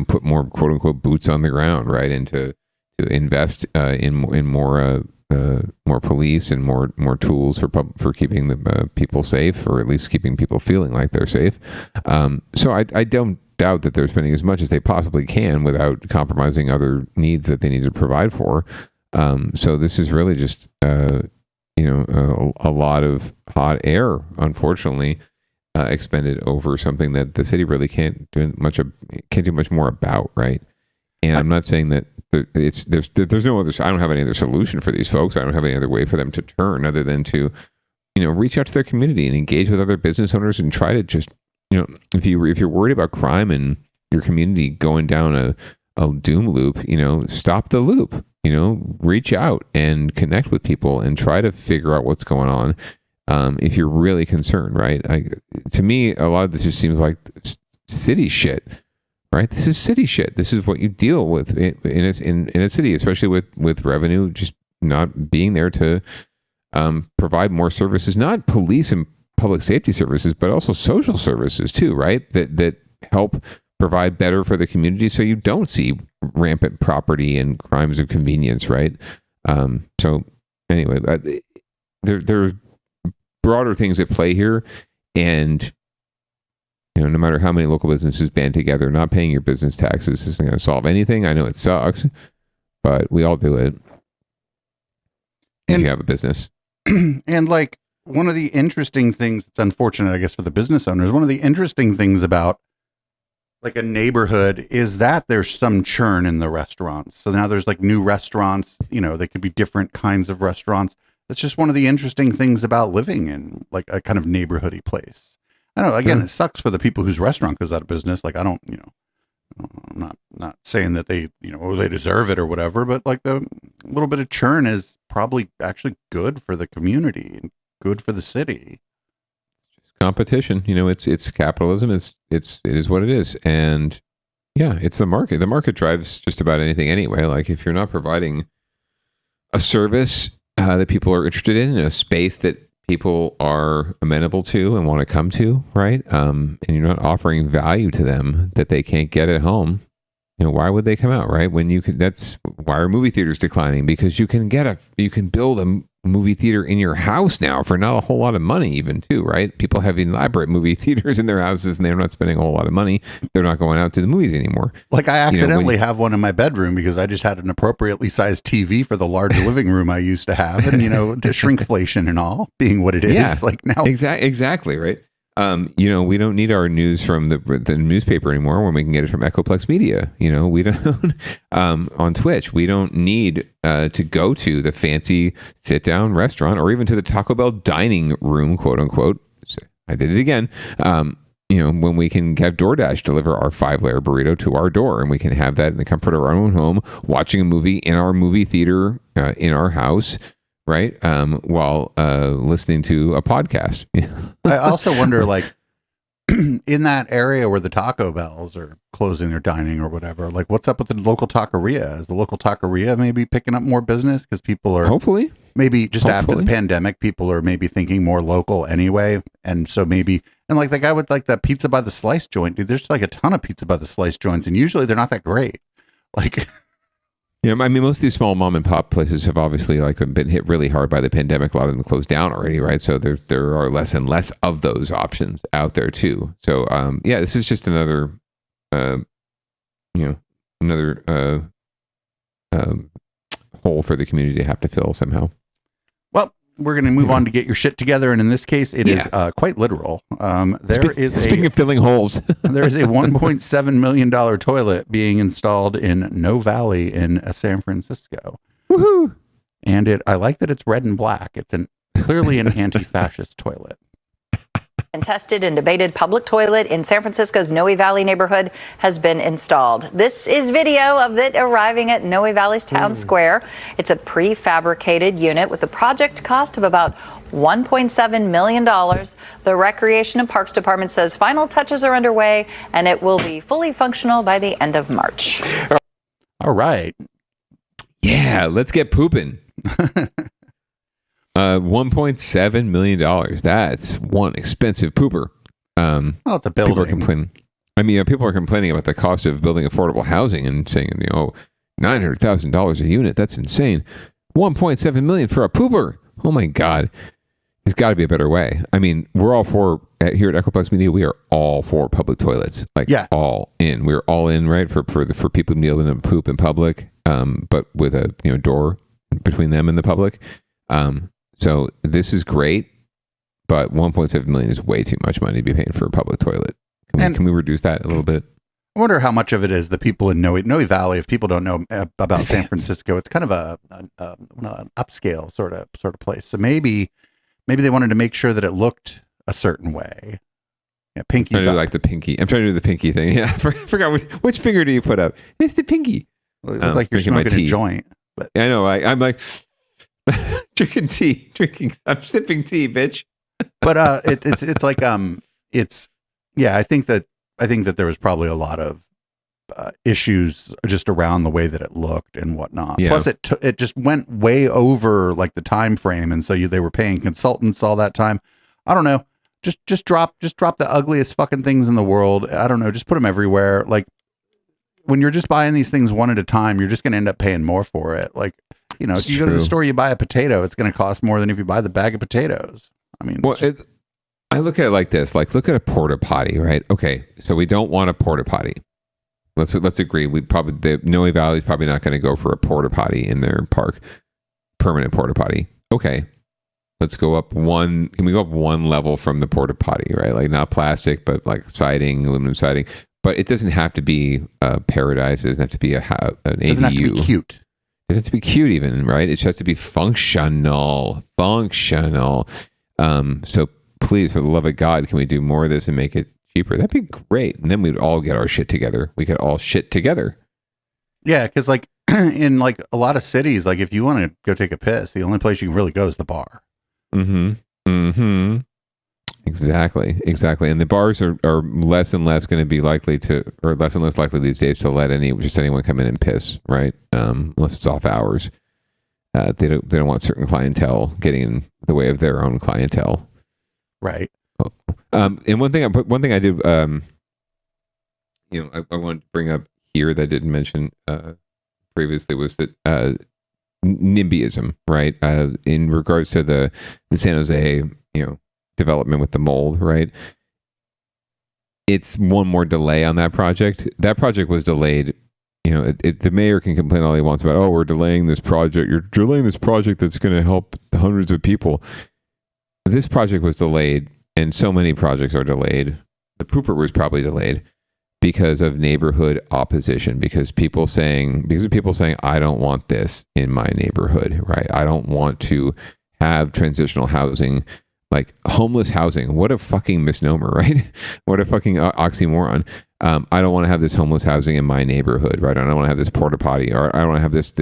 put more quote unquote boots on the ground, right, and to invest in more police and more tools for keeping the people safe, or at least keeping people feeling like they're safe. So I don't doubt that they're spending as much as they possibly can without compromising other needs that they need to provide for. So this is really just, a lot of hot air, unfortunately, expended over something that the city really can't do much more about, right? And I'm not saying that there's no other. I don't have any other solution for these folks. I don't have any other way for them to turn other than to, reach out to their community and engage with other business owners and try to just, if you're worried about crime in your community going down a doom loop, stop the loop. Reach out and connect with people and try to figure out what's going on. If you're really concerned, right? To me, a lot of this just seems like city shit, right? This is city shit. This is what you deal with in a city, especially with revenue just not being there to provide more services, not police and public safety services, but also social services too, right? That help provide better for the community, so you don't see rampant property and crimes of convenience, right? So anyway, there are broader things at play here, and no matter how many local businesses band together, not paying your business taxes isn't going to solve anything. I know it sucks, but we all do it if you have a business. And like, one of the interesting things, it's unfortunate, I guess, for the business owners, one of the interesting things about like a neighborhood is that there's some churn in the restaurants. So now there's like new restaurants, they could be different kinds of restaurants. That's just one of the interesting things about living in like a kind of neighborhoody place. I don't know, again, It sucks for the people whose restaurant goes out of business. Like, I'm not saying that they, they deserve it or whatever, but like the little bit of churn is probably actually good for the community and good for the city. Competition, it's capitalism. It is what it is. And yeah, it's the market drives just about anything anyway. Like, if you're not providing a service that people are interested in a space that people are amenable to and want to come to, right? And you're not offering value to them that they can't get at home, why would they come out, right? When you can, that's why are movie theaters declining? Because you can build a movie theater in your house now for not a whole lot of money, even too, right? People have elaborate movie theaters in their houses, and they're not spending a whole lot of money. They're not going out to the movies anymore. Like, I accidentally have one in my bedroom because I just had an appropriately sized TV for the large living room I used to have, and the shrinkflation and all being what it is. Yeah, like now, exactly, right. We don't need our news from the newspaper anymore when we can get it from Echoplex Media. We don't on Twitch. We don't need to go to the fancy sit-down restaurant or even to the Taco Bell dining room, quote unquote. I did it again. When we can have DoorDash deliver our 5-layer burrito to our door, and we can have that in the comfort of our own home, watching a movie in our movie theater in our house. Right. While listening to a podcast. I also wonder, like, in that area where the Taco Bells are closing their dining or whatever, like, what's up with the local taqueria? Is the local taqueria maybe picking up more business because people are hopefully maybe just after the pandemic, people are maybe thinking more local anyway, and so maybe, and like the guy with like that pizza by the slice joint, dude, there's like a ton of pizza by the slice joints, and usually they're not that great. Like. Yeah, I mean, most of these small mom and pop places have obviously been hit really hard by the pandemic. A lot of them closed down already, right? So there are less and less of those options out there too. So this is just another hole for the community to have to fill somehow. Well, we're going to move on to get your shit together, and in this case, it is quite literal. Speaking of filling holes, there is a $1.7 million toilet being installed in No Valley in San Francisco. Woohoo! And I like that it's red and black. It's clearly an anti-fascist toilet. Contested and debated public toilet in San Francisco's Noe Valley neighborhood has been installed. This is video of it arriving at Noe Valley's town square. It's a prefabricated unit with a project cost of about $1.7 million. The Recreation and Parks Department says final touches are underway and it will be fully functional by the end of March. All right. Yeah, let's get pooping. $1.7 million. That's one expensive pooper. Well, it's a building. People are complaining. I mean, people are complaining about the cost of building affordable housing and saying, $900,000 a unit. That's insane. $1.7 million for a pooper. Oh my God. There's got to be a better way. I mean, we're all for, here at Echoplex Media, we are all for public toilets. All in. We're all in, right? For people kneeling and poop in public, but with a door between them and the public. So this is great, but $1.7 million is way too much money to be paying for a public toilet. Can we reduce that a little bit? I wonder how much of it is the people in Noe Valley. If people don't know about San Francisco, it's kind of an upscale sort of place. So maybe they wanted to make sure that it looked a certain way. Yeah, pinky's up. Like the pinky. I'm trying to do the pinky thing. Yeah, I forgot which finger do you put up? It's the pinky. Well, it looked like you're smoking a joint. But I know. I'm like drinking tea. I'm sipping tea, bitch. But it's like I think that there was probably a lot of issues just around the way that it looked and whatnot. Yeah. Plus, it just went way over like the time frame, and so they were paying consultants all that time. I don't know. Just drop the ugliest fucking things in the world. I don't know. Just put them everywhere. Like, when you're just buying these things one at a time, you're just going to end up paying more for it. Like, you know, if you go to the store, you buy a potato, it's going to cost more than if you buy the bag of potatoes. I mean, well, I look at it like this. Like, look at a porta potty, right? Okay, so we don't want a porta potty. Let's agree. The Noe Valley is probably not going to go for a porta potty in their park, permanent porta potty. Okay. Let's go up one. Can we go up one level from the porta potty, right? Like, not plastic, but like siding, aluminum siding. But it doesn't have to be paradise. It doesn't have to be an ADU. It doesn't have to be cute. It doesn't have to be cute even, right? It just has to be functional. So please, for the love of God, can we do more of this and make it cheaper? That'd be great. And then we'd all get our shit together. We could all shit together. Yeah, because like in like a lot of cities, like if you want to go take a piss, the only place you can really go is the bar. Exactly. And the bars are less and less going to be likely to, or less and less likely these days to let anyone come in and piss, right? Unless it's off hours. They don't want certain clientele getting in the way of their own clientele. Right. And one thing I did, I wanted to bring up here that I didn't mention previously was that NIMBYism, right? In regards to the San Jose, development with the mold, right? It's one more delay on that project. That project was delayed. The mayor can complain all he wants about, we're delaying this project. You're delaying this project that's going to help hundreds of people. This project was delayed, and so many projects are delayed. The pooper was probably delayed because of neighborhood opposition, because of people saying, I don't want this in my neighborhood, right? I don't want to have transitional housing, like homeless housing. What a fucking misnomer, right? What a fucking oxymoron. I don't want to have this homeless housing in my neighborhood, right? I don't want to have this porta potty, or I don't want to have this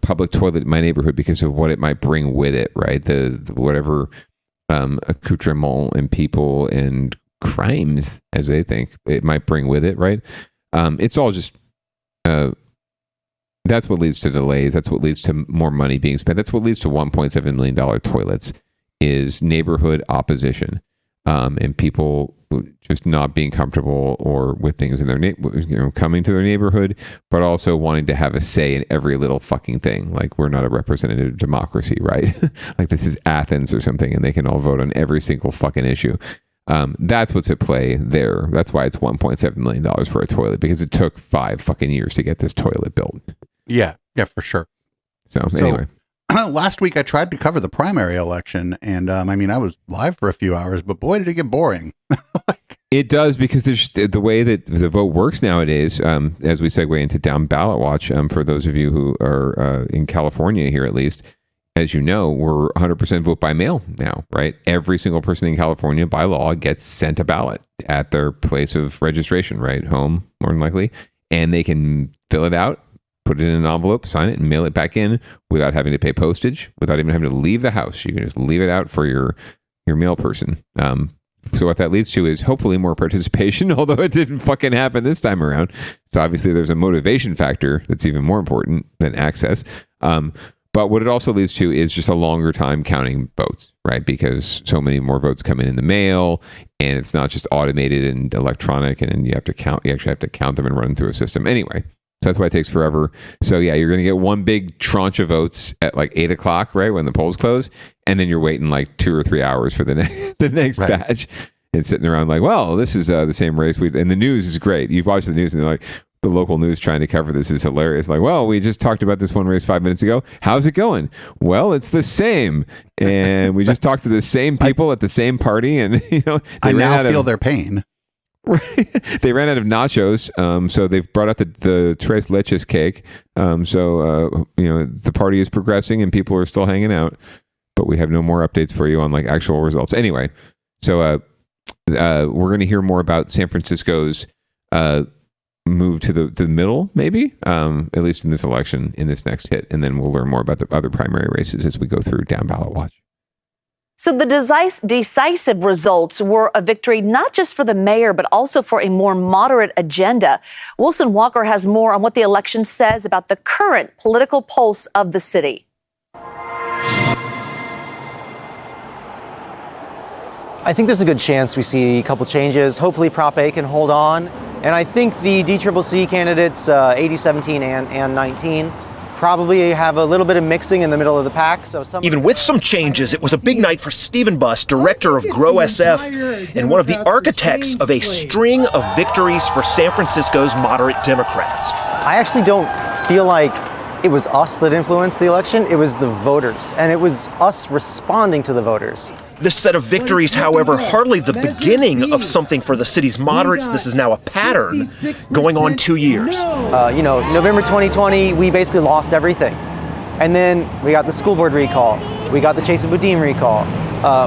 public toilet in my neighborhood because of what it might bring with it, right? The whatever accoutrement and people and crimes, as they think it might bring with it, right? It's all just that's what leads to delays. That's what leads to more money being spent. That's what leads to $1.7 million toilets, is neighborhood opposition, and people just not being comfortable or with things in their coming to their neighborhood, but also wanting to have a say in every little fucking thing. Like, we're not a representative democracy, right? Like, this is Athens or something, and they can all vote on every single fucking issue. That's what's at play there. That's why it's $1.7 million for a toilet, because it took 5 fucking years to get this toilet built. Yeah, for sure. So anyway. Last week I tried to cover the primary election, and I was live for a few hours, but boy, did it get boring. It does, because there's the way that the vote works nowadays, as we segue into Down Ballot Watch, for those of you who are in California here, at least, as you know, we're 100% vote by mail now, right? Every single person in California by law gets sent a ballot at their place of registration, right? Home, more than likely. And they can fill it out, put it in an envelope, sign it, and mail it back in without having to pay postage, without even having to leave the house. You can just leave it out for your mail person. So what that leads to is hopefully more participation, although it didn't fucking happen this time around. So obviously there's a motivation factor that's even more important than access. But what it also leads to is just a longer time counting votes, right? Because so many more votes come in the mail, and it's not just automated and electronic, and you actually have to count them and run them through a system. Anyway, so that's why it takes forever. So yeah, you're going to get one big tranche of votes at like 8 o'clock, right? When the polls close. And then you're waiting like 2 or 3 hours for the next right. batch, and sitting around like, well, this is the same race. And the news is great. You've watched the news and they're like, the local news trying to cover this is hilarious. Like, well, we just talked about this one race 5 minutes ago. How's it going? Well, it's the same. And we just talked to the same people at the same party. And, I now feel their pain. Right. They ran out of nachos. So they've brought out the tres leches cake. So the party is progressing and people are still hanging out, but we have no more updates for you on like actual results. Anyway, so we're going to hear more about San Francisco's move to the middle, maybe, at least in this election, in this next hit. And then we'll learn more about the other primary races as we go through Down Ballot Watch. So the decisive results were a victory not just for the mayor, but also for a more moderate agenda. Wilson Walker has more on what the election says about the current political pulse of the city. I think there's a good chance we see a couple changes. Hopefully Prop A can hold on. And I think the DCCC candidates, 80, 17, and 19, probably have a little bit of mixing in the middle of the pack. So even with some changes, it was a big night for Stephen Buss, director of Grow SF, and one of the architects of a string of victories for San Francisco's moderate Democrats. I actually don't feel like it was us that influenced the election. It was the voters, and it was us responding to the voters. This set of victories, however, hardly the beginning of something for the city's moderates. This is now a pattern going on 2 years. November 2020, we basically lost everything. And then we got the school board recall. We got the Chesa Boudin recall.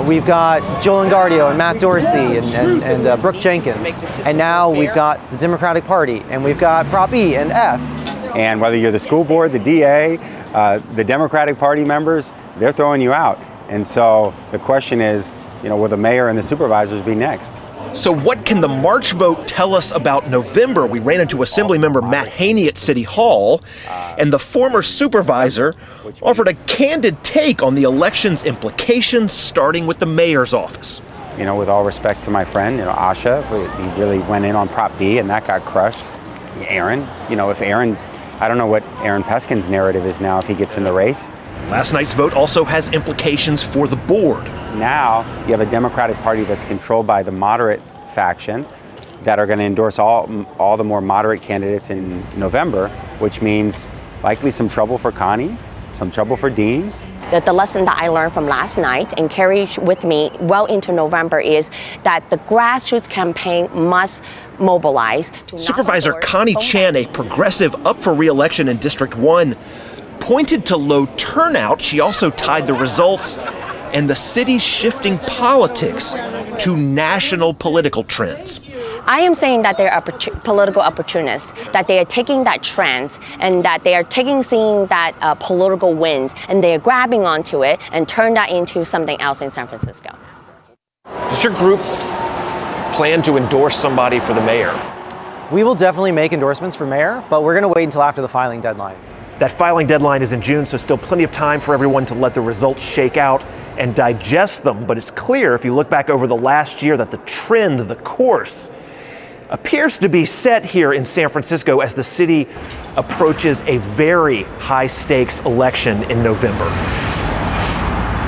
We've got Joel Engardio and Matt Dorsey and Brooke Jenkins. And now we've got the Democratic Party, and we've got Prop E and F. And whether you're the school board, the DA, the Democratic Party members, they're throwing you out. And so the question is, will the mayor and the supervisors be next? So what can the March vote tell us about November? We ran into Assemblymember Matt Haney at City Hall, and the former supervisor offered a candid take on the election's implications, starting with the mayor's office. With all respect to my friend, Asha, he really went in on Prop B, and that got crushed. Aaron, if Aaron, I don't know what Aaron Peskin's narrative is now if he gets in the race. Last night's vote also has implications for the board. Now you have a Democratic Party that's controlled by the moderate faction that are going to endorse all the more moderate candidates in November, which means likely some trouble for Connie, some trouble for Dean. The lesson that I learned from last night and carry with me well into November is that the grassroots campaign must mobilize. Supervisor Connie Chan, a progressive up for re-election in District 1, pointed to low turnout. She also tied the results and the city's shifting politics to national political trends. I am saying that they're political opportunists, that they are taking that trend and that they are seeing that political wind, and they are grabbing onto it and turn that into something else in San Francisco. Does your group plan to endorse somebody for the mayor? We will definitely make endorsements for mayor, but we're going to wait until after the filing deadlines. That filing deadline is in June, so still plenty of time for everyone to let the results shake out and digest them. But it's clear, if you look back over the last year, that the trend, the course, appears to be set here in San Francisco as the city approaches a very high-stakes election in November.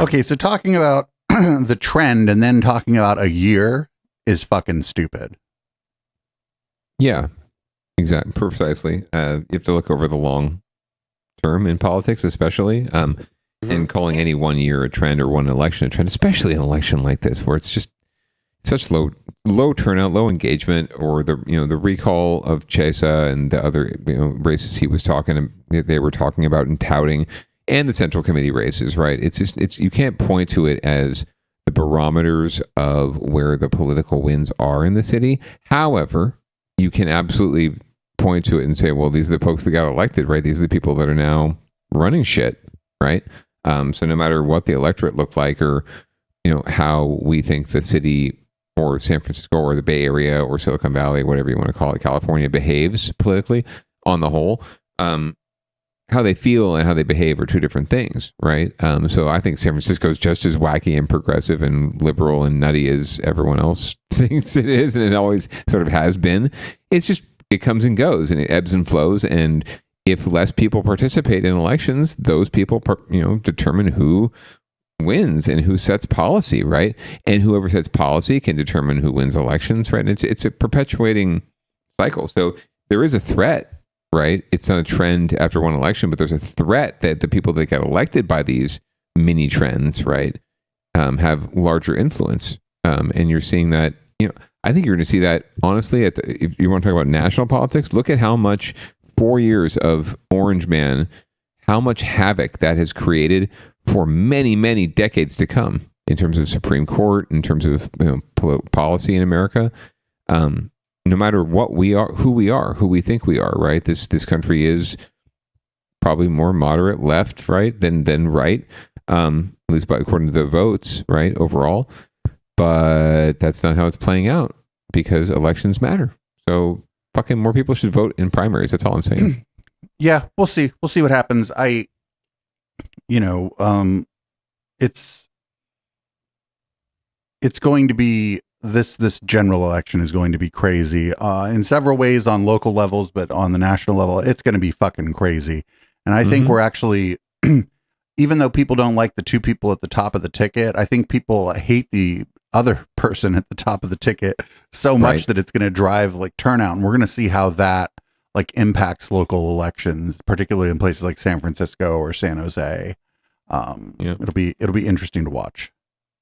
Okay, so talking about the trend and then talking about a year is fucking stupid. Yeah, exactly, precisely. You have to look over the long term in politics, especially, and calling any 1 year a trend or one election a trend, especially an election like this, where it's just such low turnout, low engagement, or the recall of Chesa and the other races they were talking about and touting, and the Central Committee races, right? It's you can't point to it as the barometers of where the political winds are in the city. However, you can absolutely point to it and say, well, these are the folks that got elected, right? These are the people that are now running shit, right? So no matter what the electorate looked like, or how we think the city or San Francisco or the Bay Area or Silicon Valley, whatever you want to call it, California, behaves politically on the whole, how they feel and how they behave are two different things, right? So I think San Francisco is just as wacky and progressive and liberal and nutty as everyone else thinks it is, and it always sort of has been. It's just, it comes and goes, and it ebbs and flows, and if less people participate in elections, those people, determine who wins and who sets policy, right? And whoever sets policy can determine who wins elections, right? And it's a perpetuating cycle. So there is a threat, right? It's not a trend after one election, but there's a threat that the people that get elected by these mini trends, right, have larger influence. And you're seeing that, I think you're going to see that, honestly, if you want to talk about national politics, look at how much 4 years of Orange Man, how much havoc that has created for many, many decades to come in terms of Supreme Court, in terms of policy in America. No matter what we are, who we think we are, right? This country is probably more moderate left, right, than right, at least according to the votes, right, overall. But that's not how it's playing out, because elections matter. So fucking more people should vote in primaries. That's all I'm saying. Yeah, we'll see. We'll see what happens. It's it's going to be this general election is going to be crazy in several ways on local levels, but on the national level, it's going to be fucking crazy. And I think we're actually, even though people don't like the two people at the top of the ticket, I think people hate the other person at the top of the ticket so much that it's going to drive like turnout. And we're going to see how that like impacts local elections, particularly in places like San Francisco or San Jose. It'll be interesting to watch.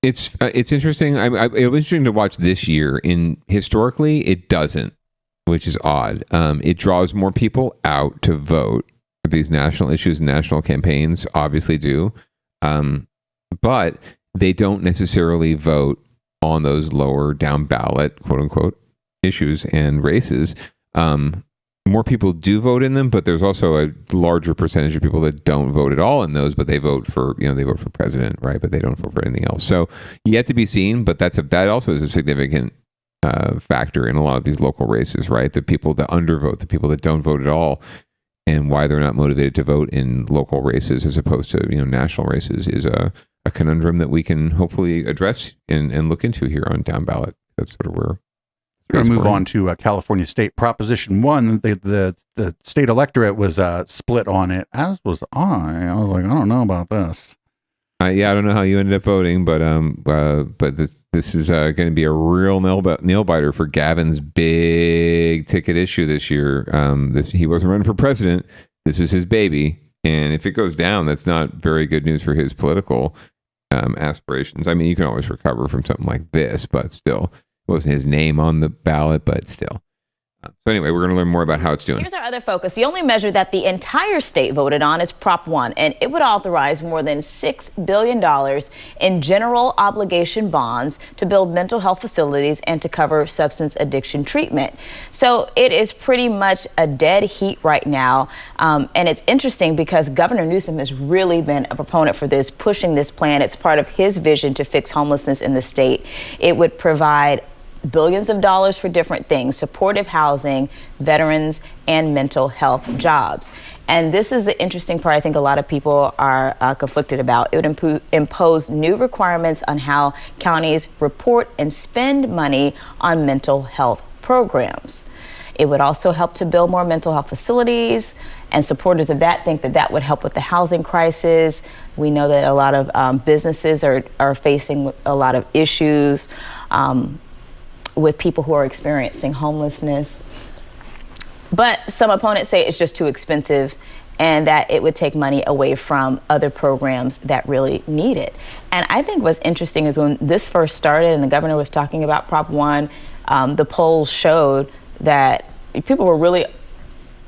It's interesting. It was interesting to watch this year. Historically, it doesn't, which is odd. It draws more people out to vote. These national issues and national campaigns obviously do, but they don't necessarily vote on those lower down ballot, quote unquote, issues and races. More people do vote in them, but there's also a larger percentage of people that don't vote at all in those, but they vote for, they vote for president, right? But they don't vote for anything else. So yet to be seen, but that also is a significant factor in a lot of these local races, right? The people that undervote, the people that don't vote at all, and why they're not motivated to vote in local races as opposed to, national races is a conundrum that we can hopefully address and look into here on Down Ballot. That's sort of where we're going to move on to California State Proposition 1. The state electorate was split on it, as was I. I was like, I don't know about this. I don't know how you ended up voting, but this is going to be a real nail biter for Gavin's big ticket issue this year. He wasn't running for president. This is his baby, and if it goes down, that's not very good news for his political aspirations. I mean, you can always recover from something like this, but still. It wasn't his name on the ballot, but still. So anyway, we're going to learn more about how it's doing. Here's our other focus. The only measure that the entire state voted on is Prop 1, and it would authorize more than $6 billion in general obligation bonds to build mental health facilities and to cover substance addiction treatment. So it is pretty much a dead heat right now. And it's interesting because Governor Newsom has really been a proponent for this, pushing this plan. It's part of his vision to fix homelessness in the state. It would provide billions of dollars for different things, supportive housing, veterans, and mental health jobs. And this is the interesting part I think a lot of people are conflicted about. It would impose new requirements on how counties report and spend money on mental health programs. It would also help to build more mental health facilities, and supporters of that think that that would help with the housing crisis. We know that a lot of businesses are facing a lot of issues with people who are experiencing homelessness. But some opponents say it's just too expensive and that it would take money away from other programs that really need it. And I think what's interesting is when this first started and the governor was talking about Prop 1, the polls showed that people were really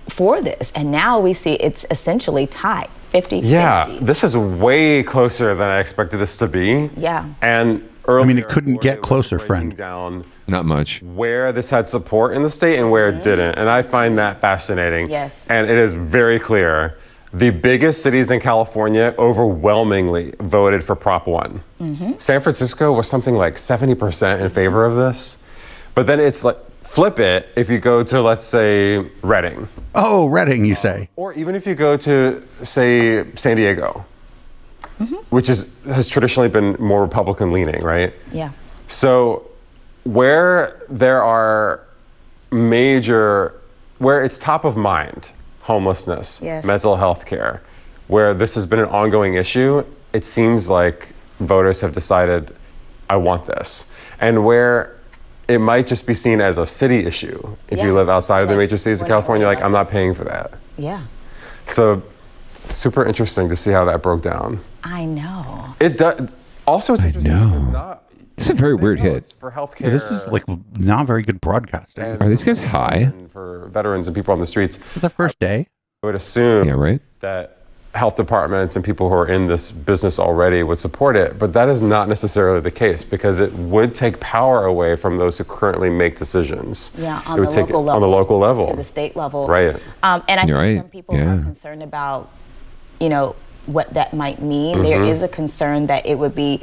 for this. And now we see it's essentially tied, 50-50. Yeah, this is way closer than I expected this to be. Yeah. And earlier, it couldn't get closer, friend. Down not much. Where this had support in the state and where it didn't. And I find that fascinating. Yes. And it is very clear. The biggest cities in California overwhelmingly voted for Prop 1. San Francisco was something like 70% in favor of this. But then it's like, flip it if you go to, let's say, Redding. Oh, Redding, you say. Or even if you go to, say, San Diego, which has traditionally been more Republican leaning, right? Yeah. So where there are where it's top of mind, homelessness, mental health care, where this has been an ongoing issue, it seems like voters have decided, I want this. And where it might just be seen as a city issue. If you live outside of the major cities of California, like, I'm not paying for that. Yeah. So super interesting to see how that broke down. I know. It does. Also, it's interesting because it's a very weird hit. For healthcare. Yeah, this is like not very good broadcasting. Are these guys high? For veterans and people on the streets. For the first day. I would assume that health departments and people who are in this business already would support it, but that is not necessarily the case because it would take power away from those who currently make decisions. Yeah, on the local level. To the state level. Right. And I think some people are concerned about, what that might mean. There is a concern that it would be,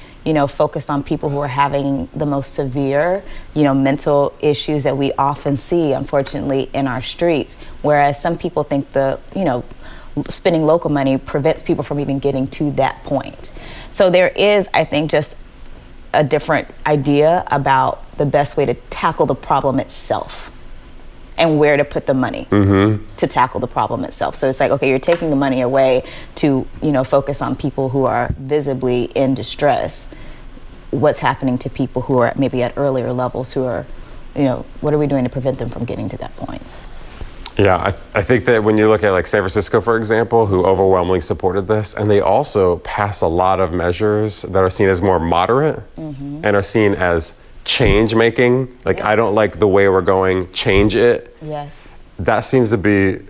focused on people who are having the most severe, mental issues that we often see, unfortunately, in our streets. Whereas some people think spending local money prevents people from even getting to that point. So there is, I think, just a different idea about the best way to tackle the problem itself and where to put the money to tackle the problem itself. So it's like, okay, you're taking the money away to, focus on people who are visibly in distress. What's happening to people who are maybe at earlier levels who are, what are we doing to prevent them from getting to that point? Yeah, I think that when you look at like San Francisco, for example, who overwhelmingly supported this, and they also pass a lot of measures that are seen as more moderate and are seen as change making. Like, I don't like the way we're going, change it. Yes. That seems to be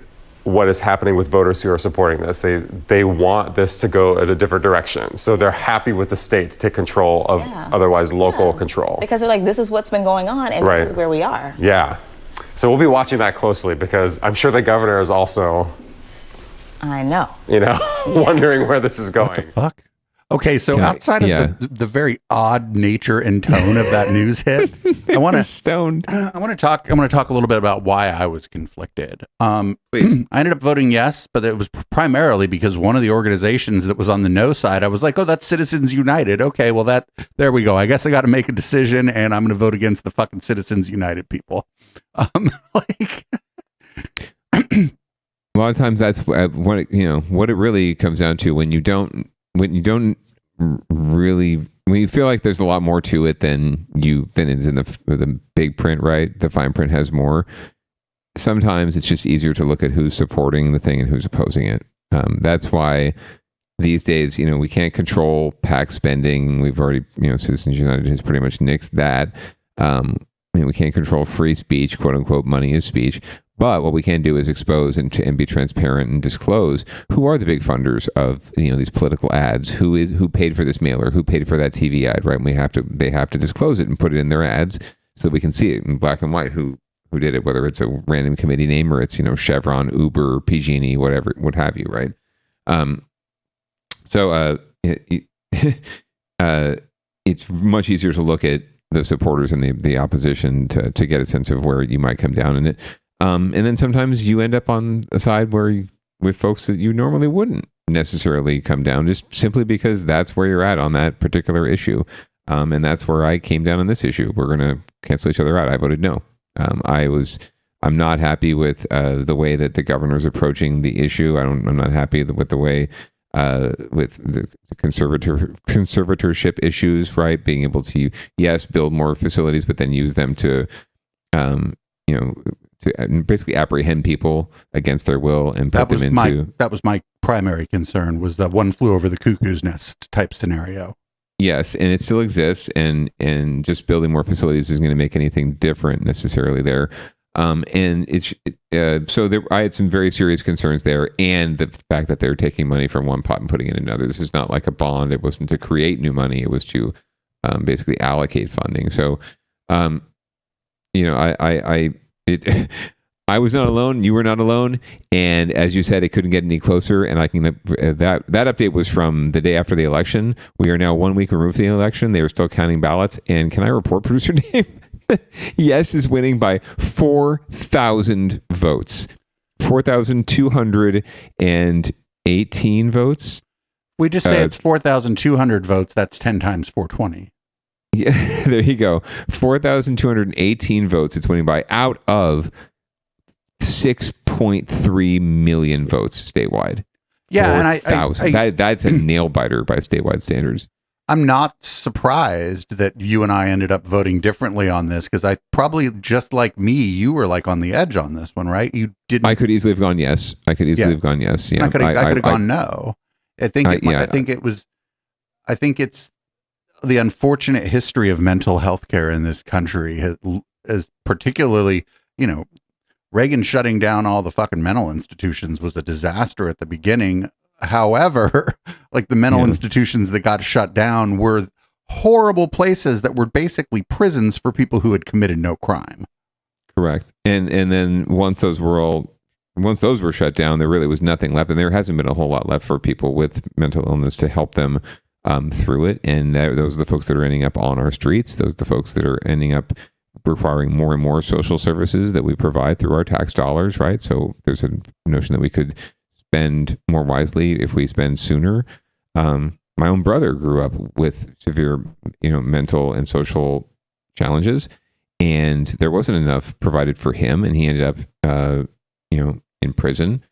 what is happening with voters who are supporting this. They want this to go in a different direction. So they're happy with the state to take control of otherwise local control. Because they're like, this is what's been going on and this is where we are. Yeah. So we'll be watching that closely because I'm sure the governor is also, I know, wondering where this is going. What the fuck? Okay, so outside of the very odd nature and tone of that news hit, I want to stoned. I want to talk a little bit about why I was conflicted. Please. I ended up voting yes, but it was primarily because one of the organizations that was on the no side, I was like, oh, that's Citizens United. Okay, well there we go. I guess I got to make a decision, and I'm going to vote against the fucking Citizens United people. A lot of times that's what it really comes down to when you feel like there's a lot more to it than is in the big print, right? The fine print has more. Sometimes it's just easier to look at who's supporting the thing and who's opposing it. That's why these days, we can't control PAC spending. We've already, Citizens United has pretty much nixed that. We can't control free speech, quote unquote, money is speech. But what we can do is expose and be transparent and disclose who are the big funders of these political ads, who paid for this mailer, who paid for that TV ad, right? And they have to disclose it and put it in their ads so that we can see it in black and white who did it, whether it's a random committee name or it's Chevron, Uber, PG&E, whatever, what have you, right? It's much easier to look at the supporters and the opposition to get a sense of where you might come down in it. And then sometimes you end up on a side with folks that you normally wouldn't necessarily come down, just simply because that's where you're at on that particular issue. And that's where I came down on this issue. We're going to cancel each other out. I voted no. I'm not happy with the way that the governor's approaching the issue. I'm not happy with the way with the conservatorship issues, right? Being able to, build more facilities, but then use them to basically apprehend people against their will and put them into. That was my primary concern, was the one flew over the cuckoo's nest type scenario. Yes, and it still exists, and just building more facilities isn't going to make anything different necessarily there. And I had some very serious concerns there, and the fact that they're taking money from one pot and putting it in another. This is not like a bond. It wasn't to create new money. It was to basically allocate funding. So, I was not alone. You were not alone. And as you said, it couldn't get any closer. And I can that update was from the day after the election. We are now 1 week removed from the election. They were still counting ballots. And can I report, producer Dave? Yes is winning by 4,000 votes. 4,218 votes. We just say it's 4,200 votes. That's 10 times 420. Yeah, there you go. 4,218 votes it's winning by, out of 6.3 million votes statewide. Yeah, 4,000. That's a nail biter by statewide standards. I'm not surprised that you and I ended up voting differently on this, because I probably, just like me, you were like on the edge on this one, right? You didn't. I could easily have gone yes. Yeah. I could have gone no. I think it's the unfortunate history of mental health care in this country has particularly, Reagan shutting down all the fucking mental institutions was a disaster at the beginning. However, like the mental institutions that got shut down were horrible places that were basically prisons for people who had committed no crime. Correct. And then once those were shut down, there really was nothing left, and there hasn't been a whole lot left for people with mental illness to help them through it. And those are the folks that are ending up on our streets. Those are the folks that are ending up requiring more and more social services that we provide through our tax dollars, right? So there's a notion that we could spend more wisely if we spend sooner. my own brother grew up with severe, mental and social challenges, and there wasn't enough provided for him, and he ended up, in prison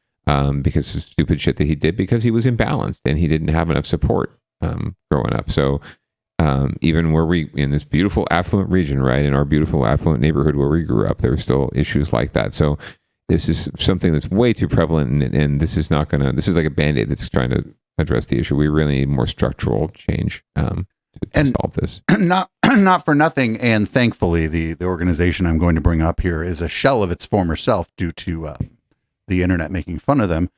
because of stupid shit that he did because he was imbalanced and he didn't have enough support growing up. So even where we, in this beautiful affluent region, right, in our beautiful affluent neighborhood where we grew up, there were still issues like that. So this is something that's way too prevalent, and this is not going to, this is like a Band-Aid that's trying to address the issue. We really need more structural change to solve this. Not for nothing, and thankfully the organization I'm going to bring up here is a shell of its former self due to the internet making fun of them.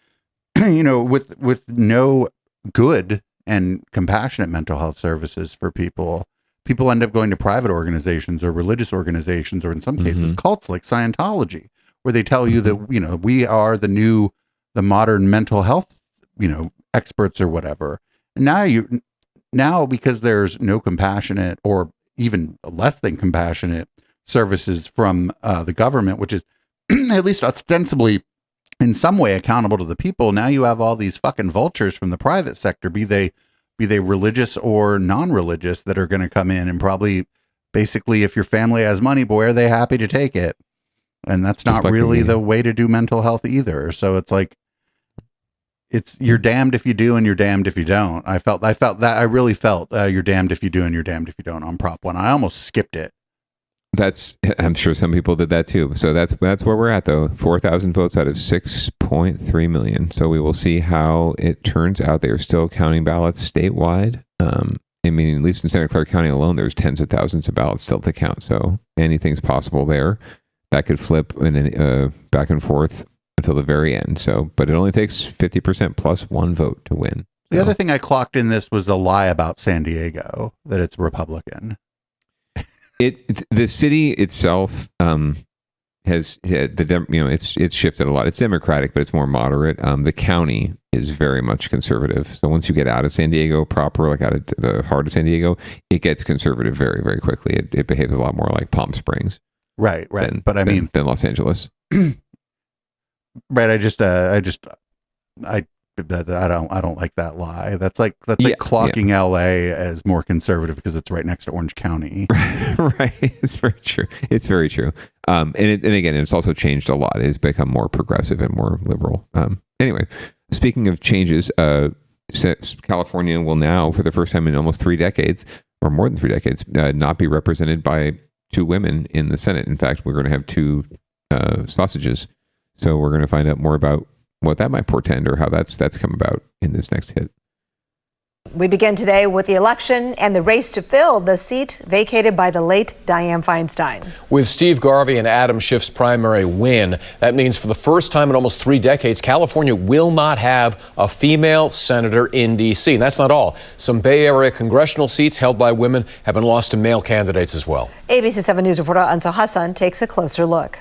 With no good and compassionate mental health services for people end up going to private organizations or religious organizations, or in some cases cults like Scientology, where they tell you that we are the modern mental health experts or whatever. Now because there's no compassionate or even less than compassionate services from the government, which is at least ostensibly in some way accountable to the people, now you have all these fucking vultures from the private sector, be they religious or non-religious, that are going to come in and probably basically, if your family has money, boy, are they happy to take it. And that's not really the way to do mental health either. So it's like, you're damned if you do and you're damned if you don't. I really felt you're damned if you do and you're damned if you don't on Prop 1. I almost skipped it. I'm sure some people did that too. So that's where we're at, though. 4,000 votes out of 6.3 million. So we will see how it turns out. They are still counting ballots statewide. At least in Santa Clara County alone, there's tens of thousands of ballots still to count. So anything's possible there. That could flip back and forth until the very end. So, but it only takes 50% plus one vote to win. The other thing I clocked in this was a lie about San Diego, that it's Republican. The city itself has it's shifted a lot. It's Democratic, but it's more moderate. The county is very much conservative. So once you get out of San Diego proper, like out of the heart of San Diego, it gets conservative very, very quickly. It behaves a lot more like Palm Springs, right? Than Los Angeles. Right. I don't like that lie. That's like clocking LA as more conservative because it's right next to Orange County. Right. It's very true. It's very true. And again, it's also changed a lot. It's become more progressive and more liberal. Anyway, speaking of changes, California will now, for the first time in almost 3 decades, or more than 3 decades, not be represented by 2 women in the Senate. In fact, we're going to have 2 sausages. So we're going to find out more about what that might portend or how that's come about in this next hit. We begin today with the election and the race to fill the seat vacated by the late Dianne Feinstein. With Steve Garvey and Adam Schiff's primary win, that means for the first time in almost 3 decades, California will not have a female senator in D.C. And that's not all. Some Bay Area congressional seats held by women have been lost to male candidates as well. ABC 7 News reporter Ansel Hassan takes a closer look.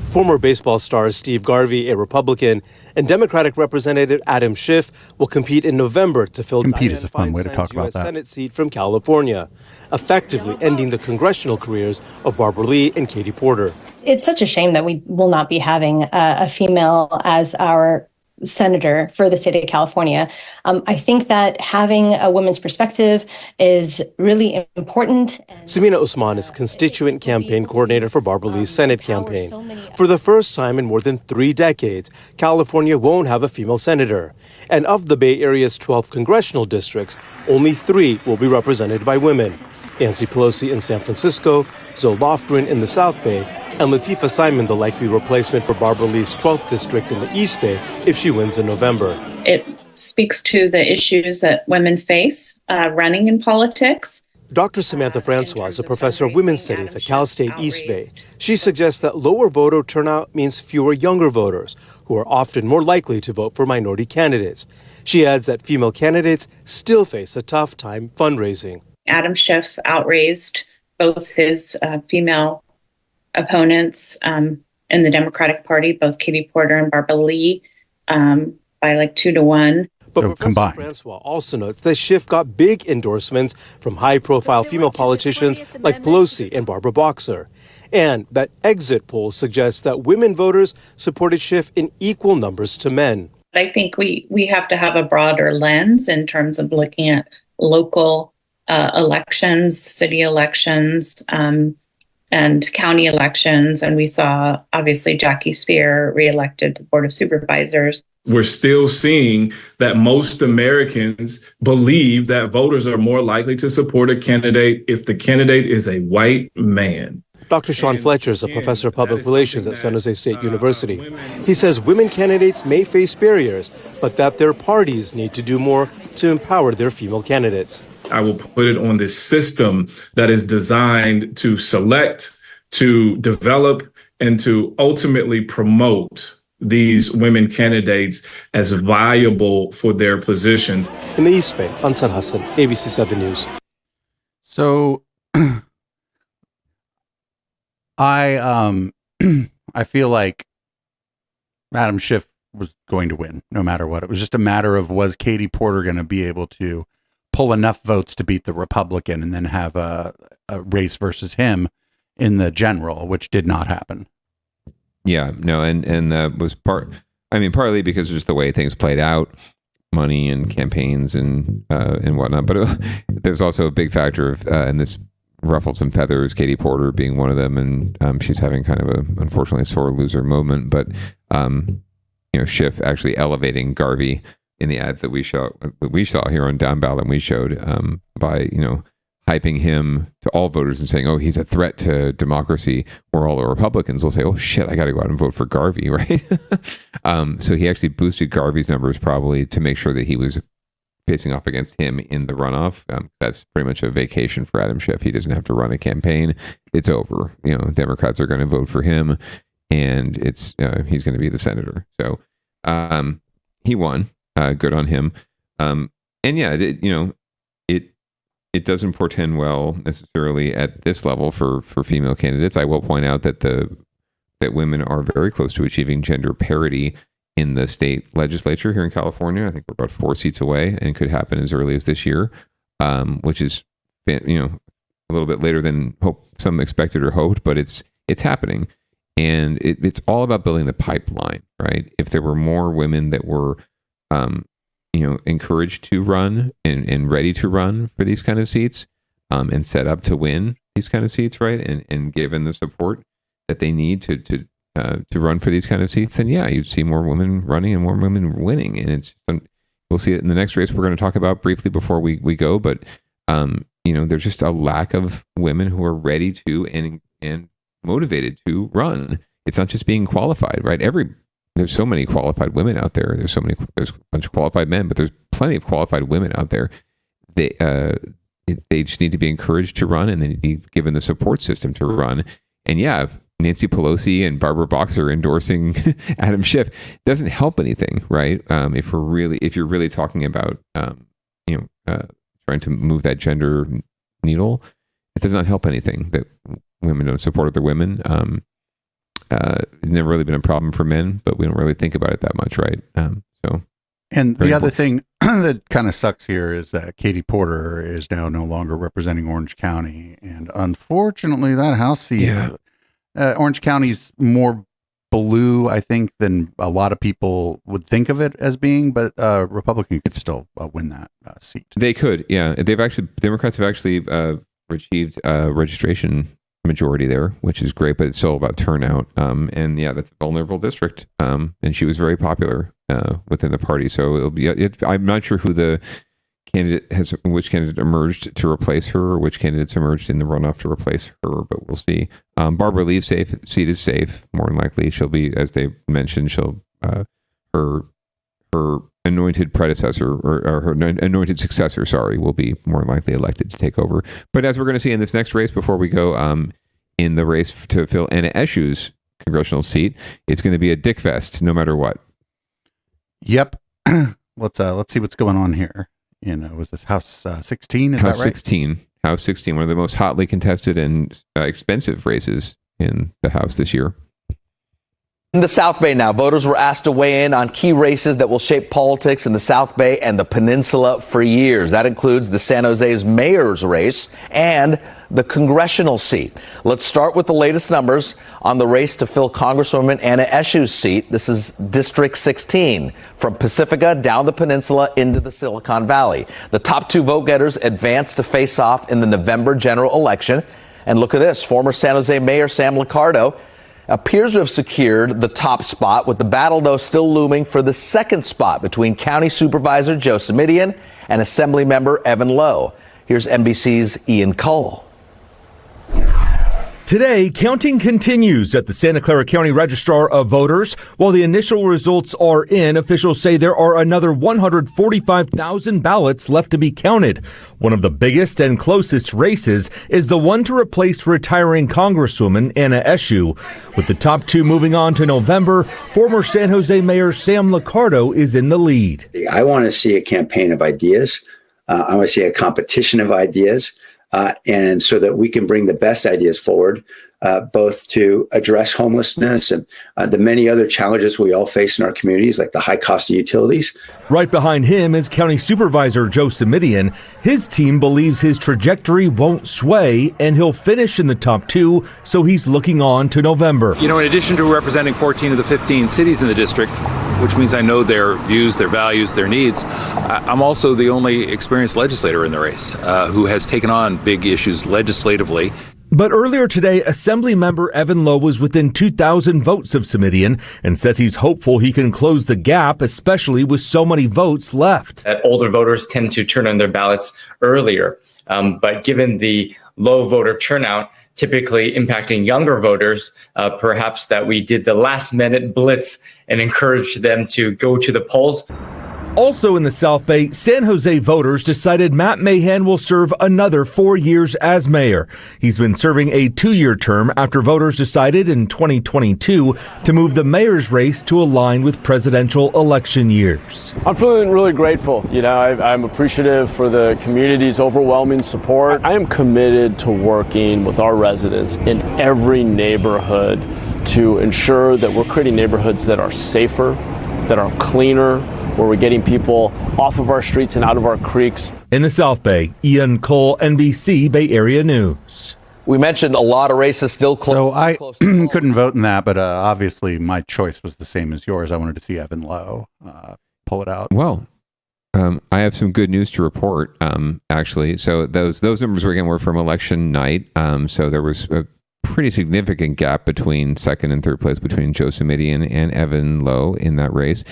Former baseball star Steve Garvey, a Republican, and Democratic Representative Adam Schiff will compete in November to fill Compete is a fun way to talk about US that. Senate seat from California, effectively ending the congressional careers of Barbara Lee and Katie Porter. It's such a shame that we will not be having a female as our senator for the state of California. I think that having a women's perspective is really important. Samina Usman is constituent campaign coordinator for Barbara Lee's Senate campaign. For the first time in more than 3 decades, California won't have a female senator. And of the Bay Area's 12 congressional districts, only 3 will be represented by women. Nancy Pelosi in San Francisco, Zoe Lofgren in the South Bay, and Latifah Simon, the likely replacement for Barbara Lee's 12th district in the East Bay if she wins in November. It speaks to the issues that women face running in politics. Dr. Samantha Francois is a professor of women's studies at Cal State East Bay. She suggests that lower voter turnout means fewer younger voters, who are often more likely to vote for minority candidates. She adds that female candidates still face a tough time fundraising. Adam Schiff outraised both his female opponents in the Democratic Party, both Katie Porter and Barbara Lee, by like 2-1. But Professor Francois also notes that Schiff got big endorsements from high-profile female politicians like Pelosi and Barbara Boxer, and that exit polls suggest that women voters supported Schiff in equal numbers to men. I think we have to have a broader lens in terms of looking at local elections, city elections, and county elections. And we saw, obviously, Jackie Spear reelected to the Board of Supervisors. We're still seeing that most Americans believe that voters are more likely to support a candidate if the candidate is a white man. Dr. Sean Fletcher is a professor of public relations at San Jose State University. He says women candidates may face barriers, but that their parties need to do more to empower their female candidates. I will put it on this system that is designed to select, to develop, and to ultimately promote these women candidates as viable for their positions. In the East Bay, Ansar Hassan, ABC 7 News. So I feel like Adam Schiff was going to win no matter what. It was just a matter of, was Katie Porter going to be able to pull enough votes to beat the Republican and then have a race versus him in the general, which did not happen. Yeah, no, and that was partly because of just the way things played out, money and campaigns and whatnot. But there's also a big factor of, and this ruffled some feathers, Katie Porter being one of them, and she's having kind of a, unfortunately, sore loser moment. But Schiff actually elevating Garvey in the ads that we saw here on Downballot, and we showed by hyping him to all voters and saying, oh, he's a threat to democracy, where all the Republicans will say, oh shit, I got to go out and vote for Garvey, right? So he actually boosted Garvey's numbers probably to make sure that he was facing off against him in the runoff. That's pretty much a vacation for Adam Schiff. He doesn't have to run a campaign. It's over. Democrats are going to vote for him, and he's going to be the senator. So he won. Good on him. And yeah, it doesn't portend well necessarily at this level for female candidates. I will point out that that women are very close to achieving gender parity in the state legislature here in California. I think we're about 4 seats away, and could happen as early as this year, which is a little bit later than some expected or hoped, but it's happening, and it's all about building the pipeline, right? If there were more women that were encouraged to run and ready to run for these kind of seats, and set up to win these kind of seats, right? And given the support that they need to run for these kind of seats, then yeah, you'd see more women running and more women winning. And we'll see it in the next race we're going to talk about briefly before we go. But there's just a lack of women who are ready to and motivated to run. It's not just being qualified, right? There's so many qualified women out there. There's a bunch of qualified men, but there's plenty of qualified women out there. They just need to be encouraged to run, and they need to be given the support system to run. And yeah, Nancy Pelosi and Barbara Boxer endorsing Adam Schiff doesn't help anything, right? If you're really talking about trying to move that gender needle, it does not help anything that women don't support other women. It's never really been a problem for men, but we don't really think about it that much, right? And the other thing that kind of sucks here is that Katie Porter is now no longer representing Orange County, and unfortunately, that House seat, Orange County's more blue, I think, than a lot of people would think of it as being, but Republican could still win that seat. They could, yeah. Democrats have actually achieved registration majority there, which is great, but it's still about turnout. And yeah, that's a vulnerable district. And she was very popular within the party. So it'll be. I'm not sure who the which candidate emerged to replace her, or which candidates emerged in the runoff to replace her, but we'll see. Barbara Lee's seat is safe. More than likely, she'll be, as they mentioned, her anointed predecessor or her anointed successor, will be more than likely elected to take over. But as we're going to see in this next race, before we go, in the race to fill Anna Eshu's congressional seat, it's going to be a dick fest, no matter what. Yep. Let's see what's going on here. Was this House 16? Is House that right? 16. House 16, one of the most hotly contested and expensive races in the House this year. In the South Bay now, voters were asked to weigh in on key races that will shape politics in the South Bay and the peninsula for years. That includes the San Jose's mayor's race and the congressional seat. Let's start with the latest numbers on the race to fill Congresswoman Anna Eshoo's seat. This is District 16, from Pacifica down the peninsula into the Silicon Valley. The top 2 vote-getters advance to face off in the November general election. And look at this, former San Jose Mayor Sam Liccardo appears to have secured the top spot, with the battle, though, still looming for the second spot between County Supervisor Joe Simidian and Assembly Member Evan Lowe. Here's NBC's Ian Cole. Today, counting continues at the Santa Clara County Registrar of Voters. While the initial results are in, officials say there are another 145,000 ballots left to be counted. One of the biggest and closest races is the one to replace retiring Congresswoman Anna Eshoo. With the top 2 moving on to November, former San Jose Mayor Sam Liccardo is in the lead. I want to see a campaign of ideas. I want to see a competition of ideas. And so that we can bring the best ideas forward, both to address homelessness and the many other challenges we all face in our communities, like the high cost of utilities. Right behind him is County Supervisor Joe Simidian. His team believes his trajectory won't sway and he'll finish in the top 2, so he's looking on to November. You know, in addition to representing 14 of the 15 cities in the district, which means I know their views, their values, their needs, I'm also the only experienced legislator in the race who has taken on big issues legislatively. But earlier today, Assembly Member Evan Lowe was within 2,000 votes of Simidian and says he's hopeful he can close the gap, especially with so many votes left. Older voters tend to turn on their ballots earlier, but given the low voter turnout, typically impacting younger voters, perhaps that we did the last minute blitz and encouraged them to go to the polls. Also in the South Bay, San Jose voters decided Matt Mahan will serve another 4 years as mayor. He's been serving a 2-year term after voters decided in 2022 to move the mayor's race to align with presidential election years. I'm feeling really grateful. You know, I'm appreciative for the community's overwhelming support. I am committed to working with our residents in every neighborhood to ensure that we're creating neighborhoods that are safer, that are cleaner, where we're getting people off of our streets and out of our creeks. In the South Bay, Ian Cole, NBC Bay Area News. We mentioned a lot of races still close. So I couldn't vote in that, but obviously my choice was the same as yours. I wanted to see Evan Lowe pull it out. Well, I have some good news to report, actually. So those numbers were from election night. So there was a pretty significant gap between second and third place between Joe Simidian and Evan Lowe in that race.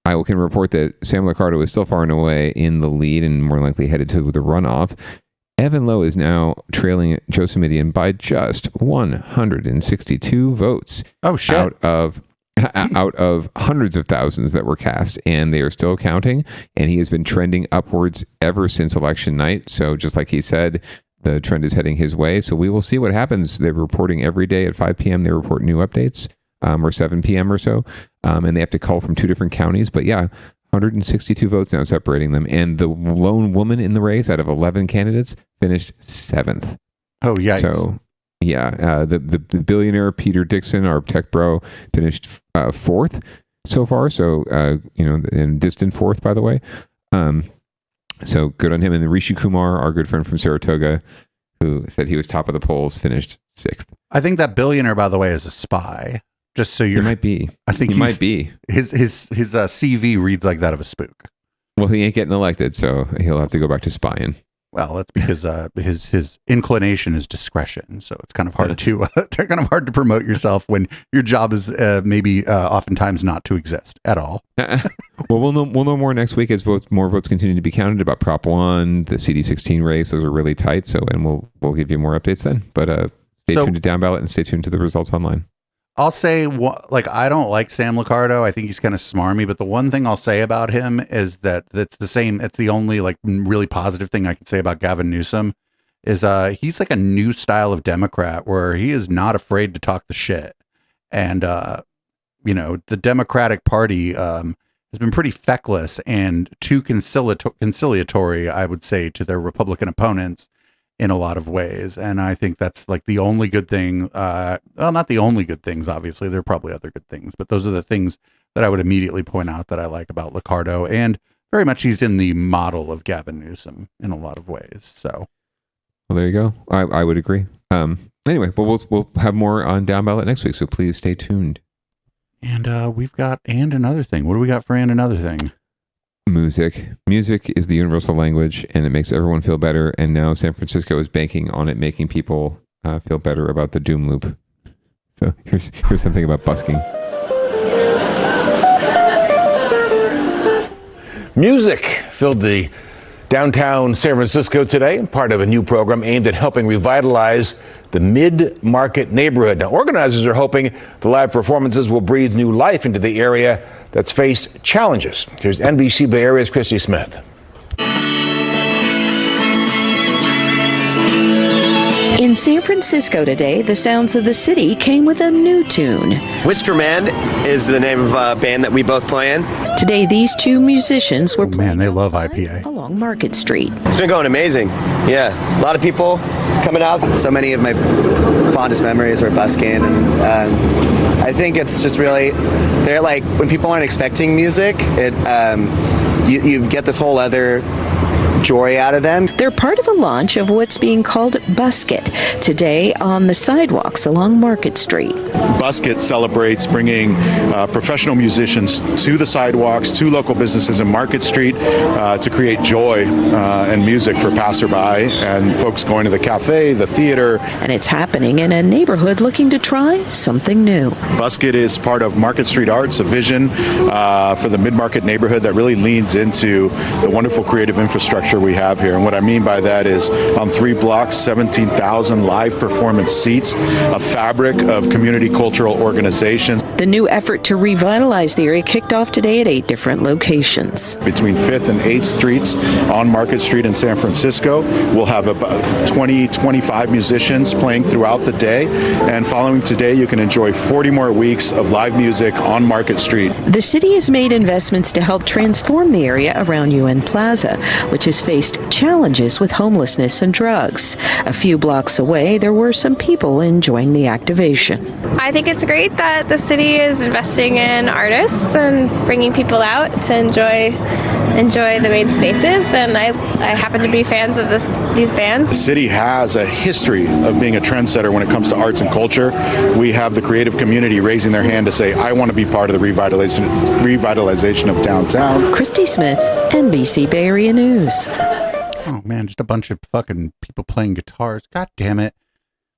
I can report that Sam Liccardo is still far and away in the lead and more likely headed to the runoff. Evan Lowe is now trailing Joe Simidian by just 162 votes. Oh, shit. Out of hundreds of thousands that were cast, and they are still counting, and he has been trending upwards ever since election night. So just like he said, the trend is heading his way. So we will see what happens. They're reporting every day at 5 p.m. They report new updates. Or 7 p.m. or so, and they have to call from 2 different counties. But yeah, 162 votes now separating them. And the lone woman in the race out of 11 candidates finished 7th. Oh, yikes. So, yeah, the billionaire Peter Dixon, our tech bro, finished 4th so far. So, and distant 4th, by the way. So good on him. And Rishi Kumar, our good friend from Saratoga, who said he was top of the polls, finished 6th. I think that billionaire, by the way, is a spy. Just so you might be. I think he might be. His CV reads like that of a spook. Well, he ain't getting elected, so he'll have to go back to spying. Well, that's because his inclination is discretion. So it's kind of hard to promote yourself when your job is maybe oftentimes not to exist at all. Well, we'll know more next week as more votes continue to be counted about Prop 1, the CD16 race. Those are really tight. So, and we'll give you more updates then. But stay tuned to Downballot and stay tuned to the results online. I'll say, I don't like Sam Liccardo. I think he's kind of smarmy, but the one thing I'll say about him is that it's the only really positive thing I can say about Gavin Newsom is he's like a new style of Democrat where he is not afraid to talk the shit. And, the Democratic Party has been pretty feckless and too conciliatory, I would say, to their Republican opponents. in a lot of ways. And I think that's like the only good thing. Well, not the only good things, obviously. There are probably other good things, but those are the things that I would immediately point out that I like about Liccardo. And very much he's in the model of Gavin Newsom in a lot of ways. So, well, there you go. I would agree. Anyway, but we'll have more on Down Ballot next week, so please stay tuned. And we've got And Another Thing. What do we got for And Another Thing? Music is the universal language, and it makes everyone feel better. And now San Francisco is banking on it making people feel better about the doom loop. So here's something about busking. Music filled the downtown San Francisco today, part of a new program aimed at helping revitalize the mid-market neighborhood. Now, organizers are hoping the live performances will breathe new life into the area that's faced challenges. Here's NBC Bay Area's Christy Smith. In San Francisco today, the sounds of the city came with a new tune. Whisker Man is the name of a band that we both play in. Today, these two musicians were playing they love IPA along Market Street. It's been going amazing. Yeah, a lot of people coming out. So many of my fondest memories are busking, and I think it's just really, they're like, when people aren't expecting music, you get this whole other joy out of them. They're part of a launch of what's being called Busket today on the sidewalks along Market Street. Busket celebrates bringing professional musicians to the sidewalks, to local businesses in Market Street to create joy and music for passerby and folks going to the cafe, the theater. And it's happening in a neighborhood looking to try something new. Busket is part of Market Street Arts, a vision for the mid-market neighborhood that really leans into the wonderful creative infrastructure we have here. And what I mean by that is on 3 blocks, 17,000 live performance seats, a fabric of community cultural organizations. The new effort to revitalize the area kicked off today at 8 different locations. Between 5th and 8th Streets on Market Street in San Francisco, we'll have about 25 musicians playing throughout the day. And following today, you can enjoy 40 more weeks of live music on Market Street. The city has made investments to help transform the area around UN Plaza, which has faced challenges with homelessness and drugs. A few blocks away, there were some people enjoying the activation. I think it's great that the city is investing in artists and bringing people out to enjoy the main spaces, and I happen to be fans of these bands. The city has a history of being a trendsetter when it comes to arts and culture. We have the creative community raising their hand to say, I want to be part of the revitalization of downtown. Christy Smith, NBC Bay Area News. Oh man, just a bunch of fucking people playing guitars. God damn it.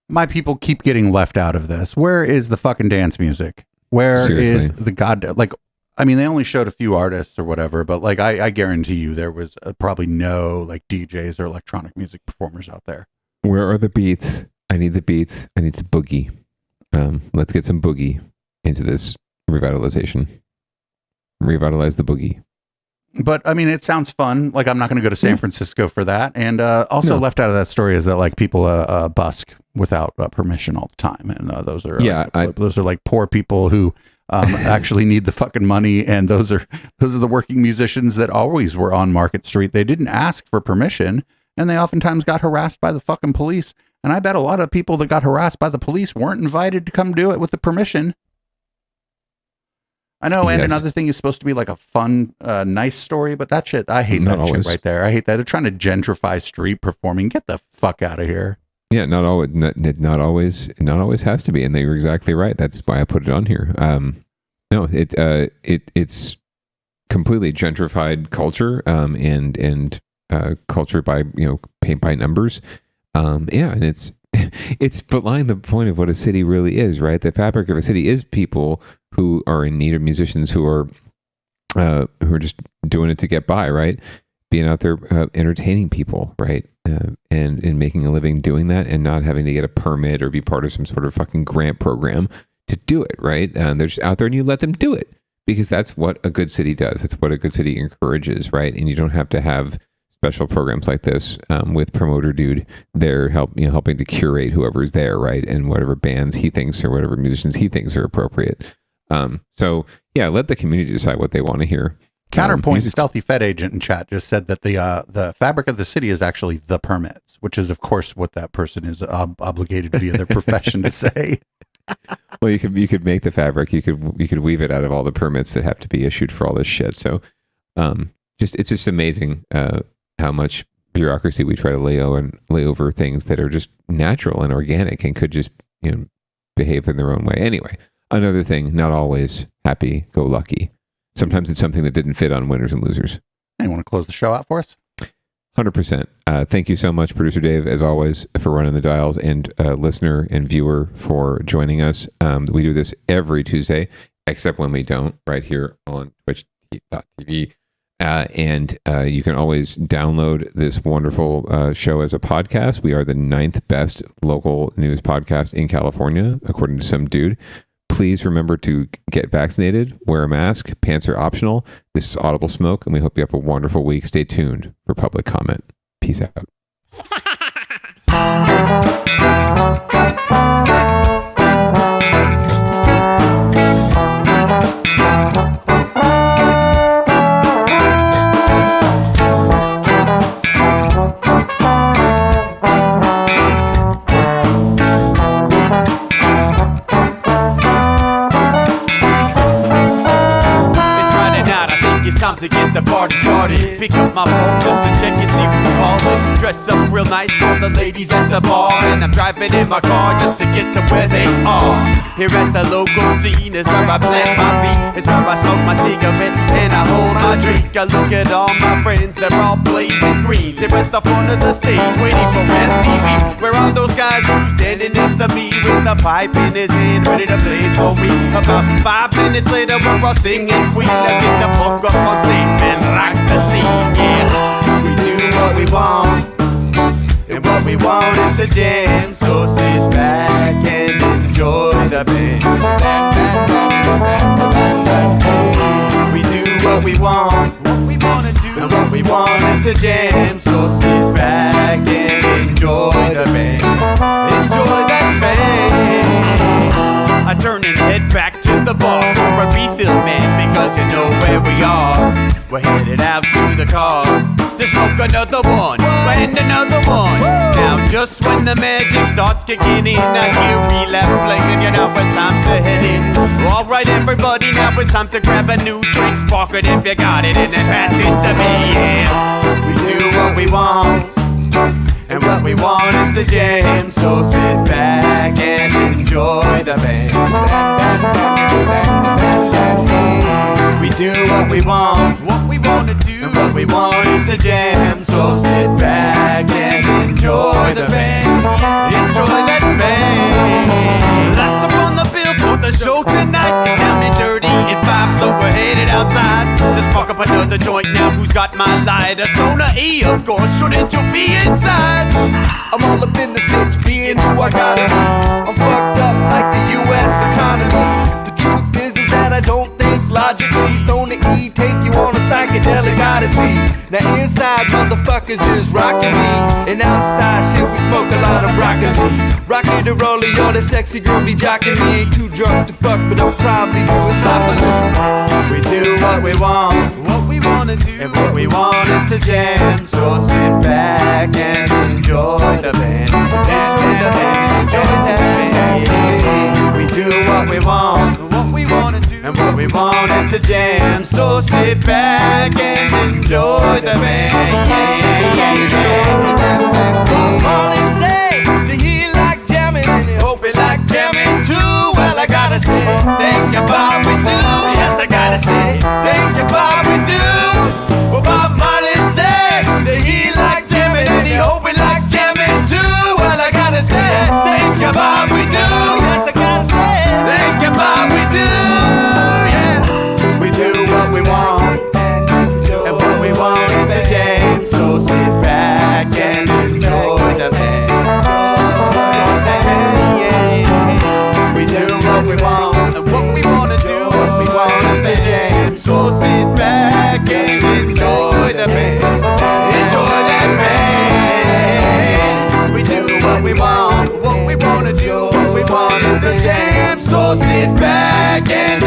My people keep getting left out of this. Where is the fucking dance music? Where Seriously. is the I mean, they only showed a few artists or whatever, but like I guarantee you there was probably no like DJs or electronic music performers out there. Where are the beats? I need the beats. I need the boogie. Let's get some boogie into this revitalization. Revitalize the boogie. But I mean, it sounds fun. Like I'm not going to go to San Francisco for that. And also left out of that story is that like people busk without permission all the time, and those are those are like poor people who actually need the fucking money, and those are the working musicians that always were on Market Street. They didn't ask for permission, and they oftentimes got harassed by the fucking police. And I bet a lot of people that got harassed by the police weren't invited to come do it with the permission. I know, and another thing is supposed to be like a fun, nice story, but that shit, I hate that shit right there. I hate that. They're trying to gentrify street performing. Get the fuck out of here. Yeah, not always has to be, and they were exactly right. That's why I put it on here. No, it's completely gentrified culture, and culture by paint by numbers. And it's belying the point of what a city really is, right? The fabric of a city is people who are in need of musicians who are just doing it to get by, right? Being out there entertaining people, right? And making a living doing that, and not having to get a permit or be part of some sort of fucking grant program to do it, right? They're just out there and you let them do it, because that's what a good city does. It's what a good city encourages, right? And you don't have to have special programs like this with promoter dude there helping to curate whoever's there, right? And whatever bands he thinks or whatever musicians he thinks are appropriate. So yeah, let the community decide what they want to hear. Counterpoint stealthy Fed agent in chat just said that the fabric of the city is actually the permits, which is of course what that person is obligated via their profession to say. Well, you could make the fabric. You could weave it out of all the permits that have to be issued for all this shit. So, it's just amazing how much bureaucracy we try to lay over things that are just natural and organic and could just behave in their own way. Anyway, another thing, not always happy-go-lucky. Sometimes it's something that didn't fit on winners and losers. Hey, you want to close the show out for us? 100%. Thank you so much, Producer Dave, as always, for running the dials, and listener and viewer for joining us. We do this every Tuesday, except when we don't, right here on twitch.tv. And you can always download this wonderful show as a podcast. We are the 9th best local news podcast in California, according to some dude. Please remember to get vaccinated, wear a mask, pants are optional. This is Audible Smoke, and we hope you have a wonderful week. Stay tuned for public comment. Peace out. Time to get the party started. Pick up my phone just to check and see who's calling. Dress up real nice for the ladies at the bar, and I'm driving in my car just to get to where they are. Here at the local scene is where I plant my feet. It's where I smoke my cigarette and I hold my drink. I look at all my friends, they're all blazing greens. Here at the front of the stage waiting for MTV. Where are those guys who's standing next to me with a pipe in his hand ready to blaze for me? About 5 minutes later we're all singing Queen. I get the fuck up on stage, man, rock the scene, yeah. We do what we want, and what we want is to jam. So sit back and enjoy the band. We do what we want, and what we want is to jam. So sit back and enjoy the band. Enjoy that band. I turn and head back to the bar for a refill, man, because you know where we are. We're headed out to the car to smoke another one and another one. Now just when the magic starts kicking in, I hear relapse playing, you know it's time to head in. Alright everybody, now it's time to grab a new drink. Spark it if you got it and then pass it to me, yeah. We do what we want, and what we want is to jam. So sit back and enjoy the band. We do what we want to do, and what we want is to jam. So sit back and enjoy the band. Enjoy that band. Last up on the bill for the show tonight is Down and Dirty at 5, so we're headed outside to spark up another joint. Now who's got my lighter? Stoner E, of course, shouldn't you be inside? I'm all up in this bitch, being who I gotta be. I'm fucked up like the U.S. economy. The truth is that I don't think logically. Stoner E take you on a psychedelic odyssey. Now inside motherfuckers is rockin' me, and outside shit we smoke a lot of broccoli. Rocky the roller, yo, that sexy girl be jockin' me. Ain't too drunk to fuck, but I'll probably do it sloppily. We do what we want to do, and what we want is to jam. So sit back and enjoy the band. Enjoy the band, enjoy the band. We do what we want to do, and what we want is to jam. So sit back and enjoy the band. Molly say that he like jamming, and he hope he like jamming too. Well, I gotta say, thank you, Bob, we do. Yes, I gotta say, thank you, Bob, we do. Well, Bob Marley said that he like jamming, and he hope he like jamming too. Well, I gotta say, thank you, Bob, we do. Yes, I gotta say, thank you, Bob, we do. Yeah, we do what we want, and what we want is to jam. So sit back and enjoy the band. We do what we want, and what we want to do, what we want is to jam. So sit back and enjoy the band. Enjoy that band. We do what we want to do, what we want is to jam. So sit back and